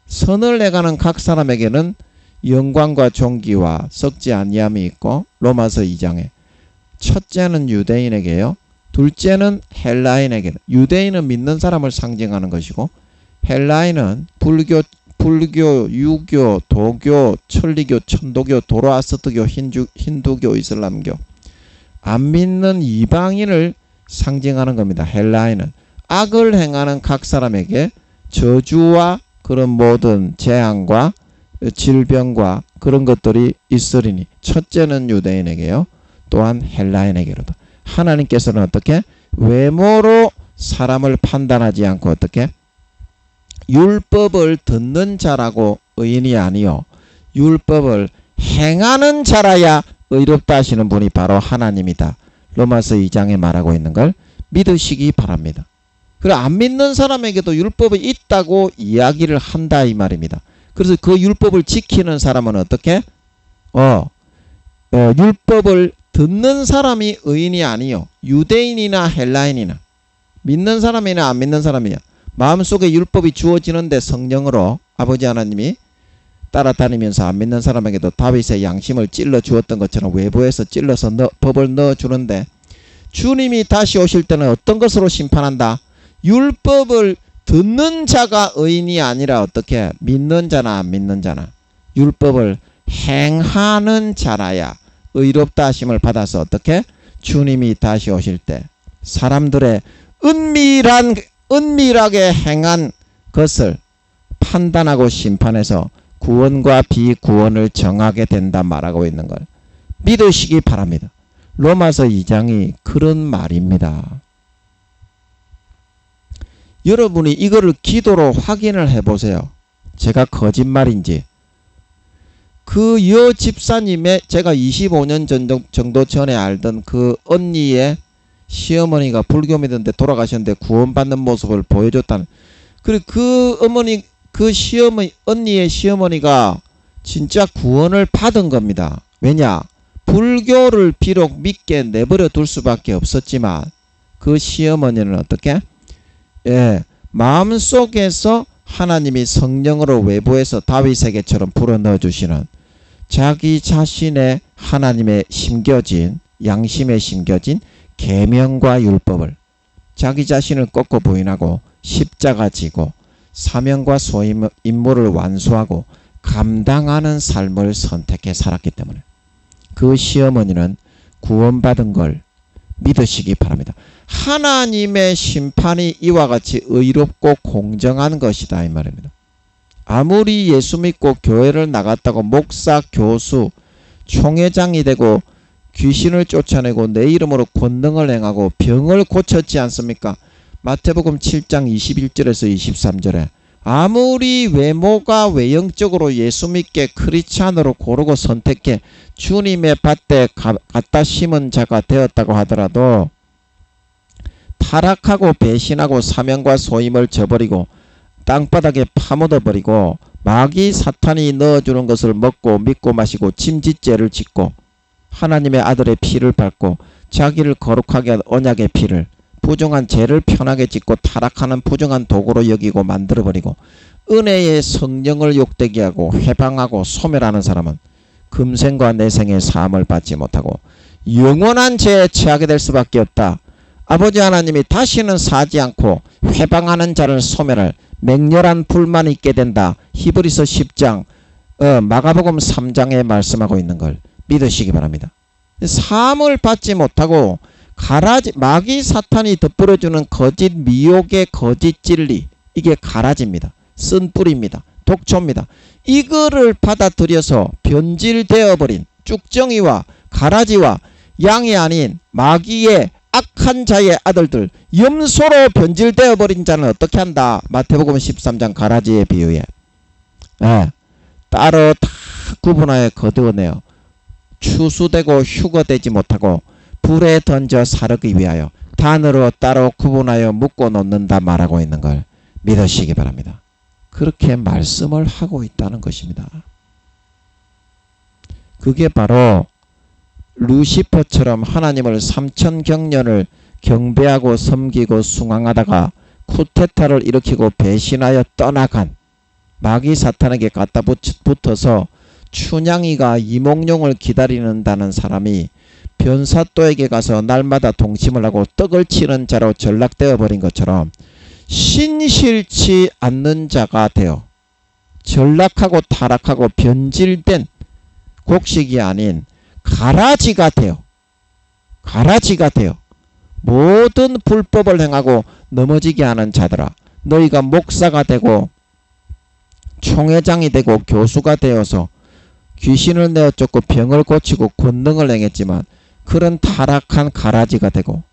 선을 내가는 각 사람에게는 영광과 존귀와 썩지 아니함이 있고, 로마서 2장에 첫째는 유대인에게요, 둘째는 헬라인에게. 유대인은 믿는 사람을 상징하는 것이고, 헬라인은 불교, 유교, 도교, 천리교, 천도교, 도로아스트교, 힌두교, 이슬람교, 안 믿는 이방인을 상징하는 겁니다. 헬라인은 악을 행하는 각 사람에게 저주와 그런 모든 재앙과 질병과 그런 것들이 있으리니, 첫째는 유대인에게요, 또한 헬라인에게로다. 하나님께서는 어떻게? 외모로 사람을 판단하지 않고 어떻게? 율법을 듣는 자라고 의인이 아니요 율법을 행하는 자라야 의롭다 하시는 분이 바로 하나님이다. 로마서 2장에 말하고 있는 걸 믿으시기 바랍니다. 그리고 안 믿는 사람에게도 율법이 있다고 이야기를 한다 이 말입니다. 그래서 그 율법을 지키는 사람은 어떻게? 율법을 듣는 사람이 의인이 아니요 유대인이나 헬라인이나 믿는 사람이나 안 믿는 사람이야 마음속에 율법이 주어지는데 성령으로 아버지 하나님이 따라다니면서 안 믿는 사람에게도 다윗의 양심을 찔러 주었던 것처럼 외부에서 찔러서 법을 넣어 주는데, 주님이 다시 오실 때는 어떤 것으로 심판한다? 율법을 듣는 자가 의인이 아니라 어떻게? 믿는 자나 안 믿는 자나 율법을 행하는 자라야 의롭다 하심을 받아서 어떻게? 주님이 다시 오실 때 사람들의 은밀하게 행한 것을 판단하고 심판해서 구원과 비구원을 정하게 된다 말하고 있는 걸 믿으시기 바랍니다. 로마서 2장이 그런 말입니다. 여러분이 이거를 기도로 확인을 해보세요. 제가 거짓말인지. 그 여 집사님의, 제가 25년 정도 전에 알던 그 언니의 시어머니가 불교 믿는데 돌아가셨는데 구원받는 모습을 보여줬다는. 그리고 그 어머니, 그 언니의 시어머니가 진짜 구원을 받은 겁니다. 왜냐? 불교를 비록 믿게 내버려 둘 수밖에 없었지만 그 시어머니는 어떻게? 마음속에서 하나님이 성령으로 외부에서 다윗에게처럼 불어넣어 주시는 자기 자신의 하나님의 심겨진, 양심에 심겨진 계명과 율법을 자기 자신을 꺾고 부인하고 십자가 지고 사명과 임무를 완수하고 감당하는 삶을 선택해 살았기 때문에 그 시어머니는 구원받은 걸 믿으시기 바랍니다. 하나님의 심판이 이와 같이 의롭고 공정한 것이다 이 말입니다. 아무리 예수 믿고 교회를 나갔다고 목사, 교수, 총회장이 되고 귀신을 쫓아내고 내 이름으로 권능을 행하고 병을 고쳤지 않습니까? 마태복음 7장 21절에서 23절에 아무리 외모가 외형적으로 예수 믿게 크리스찬으로 고르고 선택해 주님의 밭에 갖다 심은 자가 되었다고 하더라도 타락하고 배신하고 사명과 소임을 저버리고 땅바닥에 파묻어버리고 마귀 사탄이 넣어주는 것을 먹고 믿고 마시고 침짓죄를 짓고 하나님의 아들의 피를 밟고 자기를 거룩하게 한 언약의 피를 부정한 죄를 편하게 짓고 타락하는 부정한 도구로 여기고 만들어버리고 은혜의 성령을 욕되게 하고 회방하고 소멸하는 사람은 금생과 내생의 사함을 받지 못하고 영원한 죄에 처하게 될 수밖에 없다. 아버지 하나님이 다시는 사지 않고 회방하는 자를 소멸할 맹렬한 불만이 있게 된다. 히브리서 10장 마가복음 3장에 말씀하고 있는 걸 믿으시기 바랍니다. 사함을 받지 못하고 가라지 마귀 사탄이 덧뿌려주는 거짓 미혹의 거짓 진리, 이게 가라지입니다. 쓴 뿌리입니다. 독초입니다. 이거를 받아들여서 변질되어버린 쭉정이와 가라지와 양이 아닌 마귀의 악한 자의 아들들, 염소로 변질되어버린 자는 어떻게 한다? 마태복음 13장 가라지의 비유에 따로 다 구분하여 거두어내어 추수되고 휴거되지 못하고 불에 던져 사르기 위하여 단으로 따로 구분하여 묶어 놓는다 말하고 있는 걸 믿으시기 바랍니다. 그렇게 말씀을 하고 있다는 것입니다. 그게 바로 루시퍼처럼 하나님을 3000경년을 경배하고 섬기고 숭앙하다가 쿠데타를 일으키고 배신하여 떠나간 마귀 사탄에게 갖다 붙어서 춘향이가 이몽룡을 기다리는다는 사람이 변사또에게 가서 날마다 동침을 하고 떡을 치는 자로 전락되어 버린 것처럼 신실치 않는 자가 되어 전락하고 타락하고 변질된 곡식이 아닌 가라지가 되어 모든 불법을 행하고 넘어지게 하는 자들아, 너희가 목사가 되고 총회장이 되고 교수가 되어서 귀신을 내어 쫓고 병을 고치고 권능을 행했지만 그런 타락한 가라지가 되고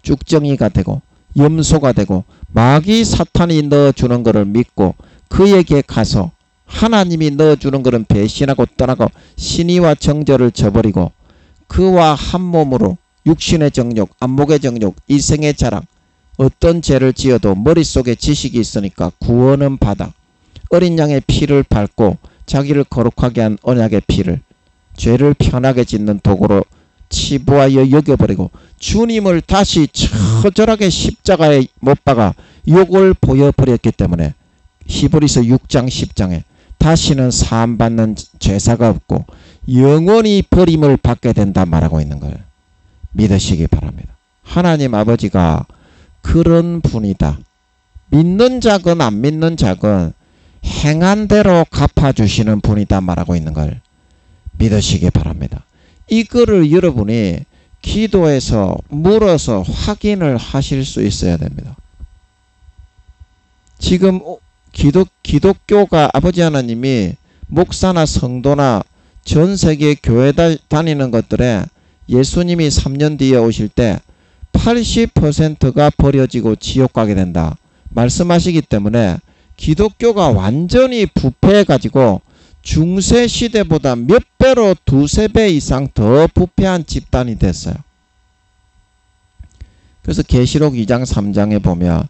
쭉정이가 되고 염소가 되고 마귀 사탄이 넣어주는 것을 믿고 그에게 가서 하나님이 넣어주는 것은 배신하고 떠나고 신의와 정절을 저버리고 그와 한 몸으로 육신의 정욕, 안목의 정욕, 이생의 자랑, 어떤 죄를 지어도 머릿속에 지식이 있으니까 구원은 받아 어린 양의 피를 밟고 자기를 거룩하게 한 언약의 피를 죄를 편하게 짓는 도구로 치부하여 여겨버리고 주님을 다시 처절하게 십자가에 못 박아 욕을 보여버렸기 때문에 히브리서 6장 10장에 다시는 사함받는 죄사가 없고 영원히 버림을 받게 된다 말하고 있는 걸 믿으시기 바랍니다. 하나님 아버지가 그런 분이다. 믿는 자건 안 믿는 자건 행한 대로 갚아주시는 분이다 말하고 있는 걸 믿으시기 바랍니다. 이거를 여러분이 기도해서 물어서 확인을 하실 수 있어야 됩니다. 지금 기독교가 아버지 하나님이 목사나 성도나 전 세계 교회 다니는 것들에 예수님이 3년 뒤에 오실 때 80%가 버려지고 지옥 가게 된다 말씀하시기 때문에 기독교가 완전히 부패해가지고 중세 시대보다 몇 배로 두세 배 이상 더 부패한 집단이 됐어요. 그래서 계시록 2장 3장에 보면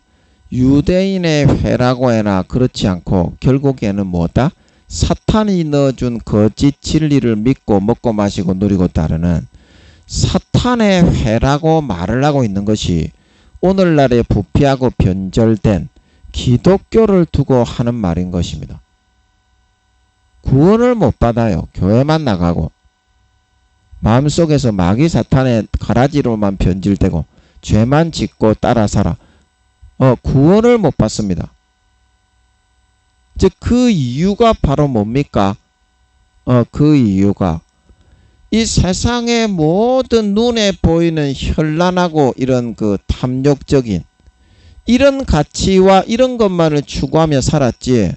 유대인의 회라고 해나 그렇지 않고 결국에는 뭐다? 사탄이 넣어준 거짓 진리를 믿고 먹고 마시고 누리고 따르는 사탄의 회라고 말을 하고 있는 것이 오늘날의 부패하고 변절된 기독교를 두고 하는 말인 것입니다. 구원을 못 받아요. 교회만 나가고 마음속에서 마귀 사탄의 가라지로만 변질되고 죄만 짓고 따라 살아 구원을 못 받습니다. 즉 그 이유가 바로 뭡니까? 그 이유가 이 세상의 모든 눈에 보이는 현란하고 이런 그 탐욕적인 이런 가치와 이런 것만을 추구하며 살았지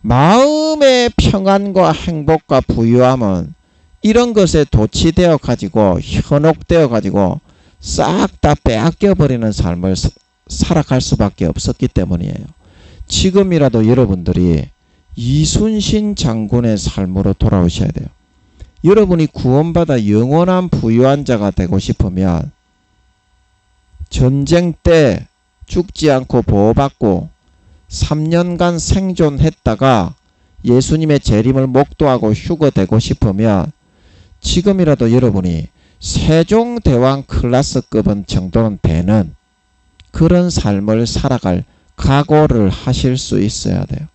마음의 평안과 행복과 부유함은 이런 것에 도취되어 가지고 현혹되어 가지고 싹 다 빼앗겨 버리는 삶을 살아갈 수밖에 없었기 때문이에요. 지금이라도 여러분들이 이순신 장군의 삶으로 돌아오셔야 돼요. 여러분이 구원받아 영원한 부유한 자가 되고 싶으면 전쟁 때 죽지 않고 보호받고 3년간 생존했다가 예수님의 재림을 목도하고 휴거되고 싶으면 지금이라도 여러분이 세종대왕 클래스급은 정도는 되는 그런 삶을 살아갈 각오를 하실 수 있어야 돼요.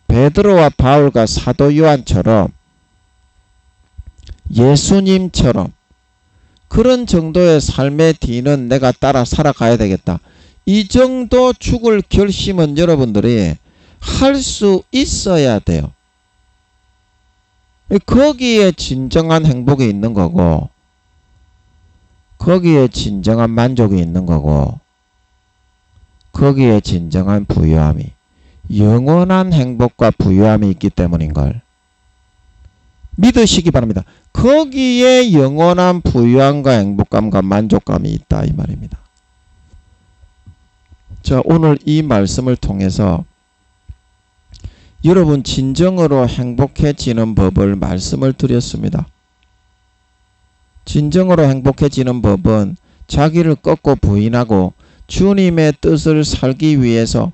베드로와 바울과 사도 요한처럼 예수님처럼 그런 정도의 삶의 뒤는 내가 따라 살아가야 되겠다. 이 정도 죽을 결심은 여러분들이 할 수 있어야 돼요. 거기에 진정한 행복이 있는 거고, 거기에 진정한 만족이 있는 거고, 거기에 진정한 부유함이, 영원한 행복과 부유함이 있기 때문인 걸 믿으시기 바랍니다. 거기에 영원한 부유함과 행복감과 만족감이 있다 이 말입니다. 자, 오늘 이 말씀을 통해서 여러분 진정으로 행복해지는 법을 말씀을 드렸습니다. 진정으로 행복해지는 법은 자기를 꺾고 부인하고 주님의 뜻을 살기 위해서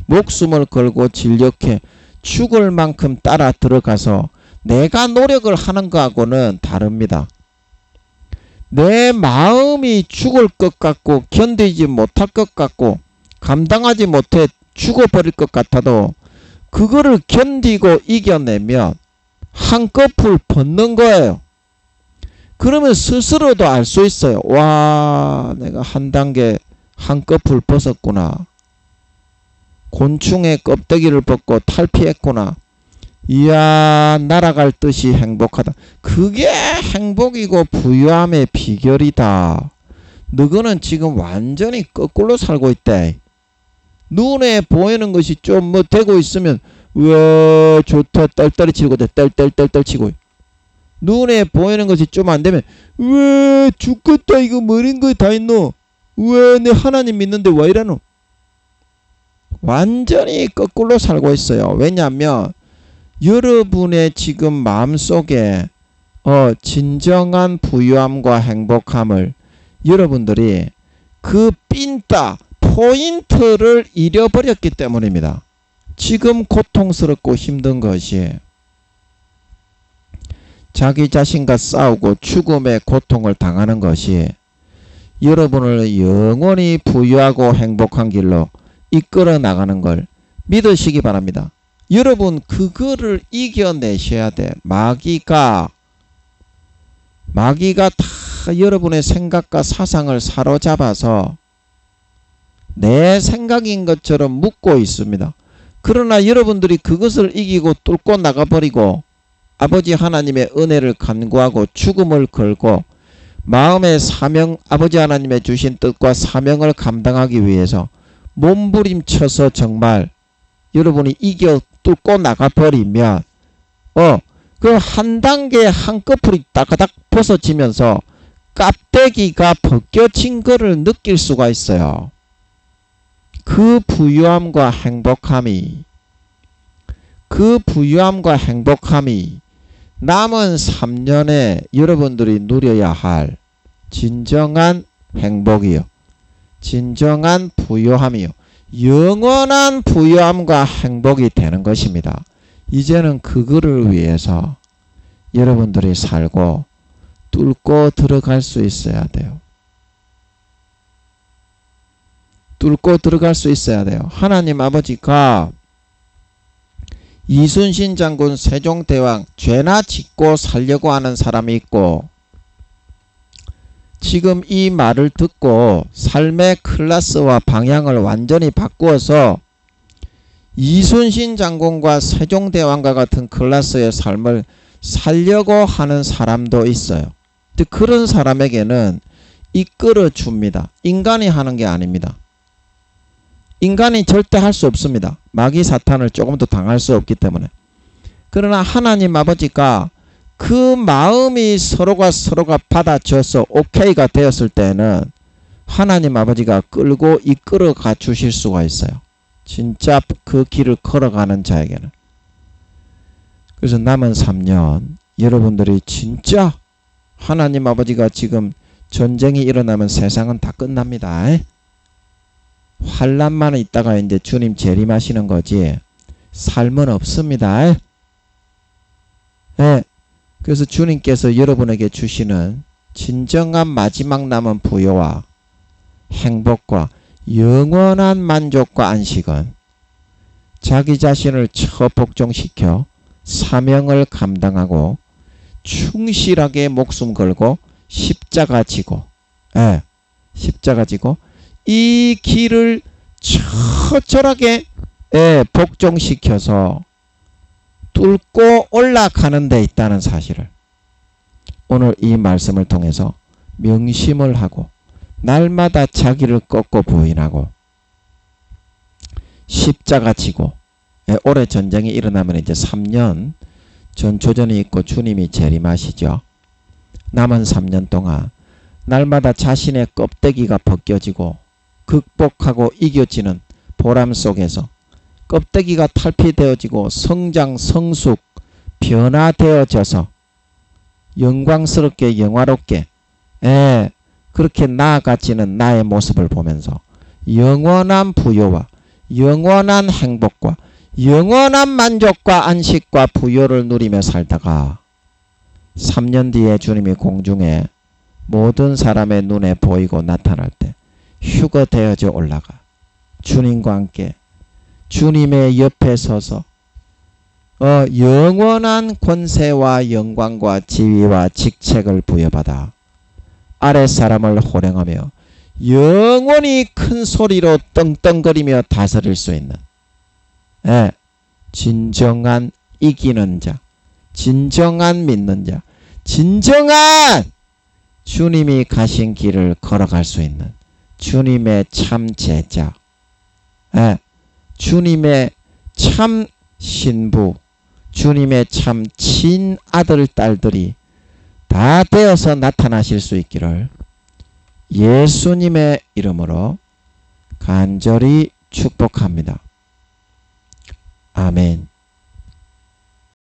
목숨을 걸고 진력해 죽을 만큼 따라 들어가서 내가 노력을 하는 것하고는 다릅니다. 내 마음이 죽을 것 같고 견디지 못할 것 같고 감당하지 못해 죽어버릴 것 같아도 그거를 견디고 이겨내면 한꺼풀 벗는 거예요. 그러면 스스로도 알 수 있어요. 와, 내가 한 단계 한꺼풀 벗었구나. 곤충의 껍데기를 벗고 탈피했구나. 이야, 날아갈 듯이 행복하다. 그게 행복이고 부유함의 비결이다. 너거는 지금 완전히 거꾸로 살고 있대. 눈에 보이는 것이 좀 뭐 되고 있으면 왜 좋다 떨떨이 치고 떨떨떨떨 치고, 눈에 보이는 것이 좀 안 되면 왜 죽겠다 이거 뭐인 거 다 있노, 왜 내 하나님 믿는데 왜 이러노. 완전히 거꾸로 살고 있어요. 왜냐하면 여러분의 지금 마음속에 진정한 부유함과 행복함을 여러분들이 그 삔따 포인트를 잃어버렸기 때문입니다. 지금 고통스럽고 힘든 것이 자기 자신과 싸우고 죽음의 고통을 당하는 것이 여러분을 영원히 부유하고 행복한 길로 이끌어 나가는 걸 믿으시기 바랍니다. 여러분 그거를 이겨내셔야 돼. 마귀가 다 여러분의 생각과 사상을 사로잡아서 내 생각인 것처럼 묻고 있습니다. 그러나 여러분들이 그것을 이기고 뚫고 나가버리고 아버지 하나님의 은혜를 간구하고 죽음을 걸고 마음의 사명, 아버지 하나님의 주신 뜻과 사명을 감당하기 위해서 몸부림쳐서 정말 여러분이 이겨 뚫고 나가버리면 그 한 단계 한꺼풀이 따가닥 벗어지면서 껍데기가 벗겨진 거를 느낄 수가 있어요. 그 부유함과 행복함이 남은 3년에 여러분들이 누려야 할 진정한 행복이요, 진정한 부유함이요, 영원한 부유함과 행복이 되는 것입니다. 이제는 그거를 위해서 여러분들이 살고 뚫고 들어갈 수 있어야 돼요. 뚫고 들어갈 수 있어야 돼요. 하나님 아버지가 이순신 장군, 세종대왕 죄나 짓고 살려고 하는 사람이 있고, 지금 이 말을 듣고 삶의 클래스와 방향을 완전히 바꾸어서 이순신 장군과 세종대왕과 같은 클래스의 삶을 살려고 하는 사람도 있어요. 그런 사람에게는 이끌어 줍니다. 인간이 하는 게 아닙니다. 인간이 절대 할 수 없습니다. 마귀 사탄을 조금도 당할 수 없기 때문에. 그러나 하나님 아버지가 그 마음이 서로가 받아줘서 오케이가 되었을 때는 하나님 아버지가 끌고 이끌어 가 주실 수가 있어요. 진짜 그 길을 걸어가는 자에게는. 그래서 남은 3년 여러분들이 진짜 하나님 아버지가 지금 전쟁이 일어나면 세상은 다 끝납니다. 환난만 있다가 이제 주님 재림하시는 거지 삶은 없습니다. 그래서 주님께서 여러분에게 주시는 진정한 마지막 남은 부요와 행복과 영원한 만족과 안식은 자기 자신을 처복종시켜 사명을 감당하고 충실하게 목숨 걸고 십자가 지고 이 길을 처절하게 복종시켜서 뚫고 올라가는 데 있다는 사실을 오늘 이 말씀을 통해서 명심을 하고 날마다 자기를 꺾고 부인하고 십자가 지고 올해 전쟁이 일어나면 이제 3년 전초전이 있고 주님이 재림하시죠. 남은 3년 동안 날마다 자신의 껍데기가 벗겨지고 극복하고 이겨지는 보람 속에서 껍데기가 탈피되어지고 성장 성숙 변화되어져서 영광스럽게 영화롭게 그렇게 나아가지는 나의 모습을 보면서 영원한 부요와 영원한 행복과 영원한 만족과 안식과 부요를 누리며 살다가 3년 뒤에 주님이 공중에 모든 사람의 눈에 보이고 나타날 때 휴거되어져 올라가 주님과 함께 주님의 옆에 서서 영원한 권세와 영광과 지위와 직책을 부여받아 아랫사람을 호령하며 영원히 큰 소리로 떵떵거리며 다스릴 수 있는 진정한 이기는 자, 진정한 믿는 자, 진정한 주님이 가신 길을 걸어갈 수 있는 주님의 참 제자, 주님의 참 신부, 주님의 참 친아들 딸들이 다 되어서 나타나실 수 있기를 예수님의 이름으로 간절히 축복합니다. 아멘.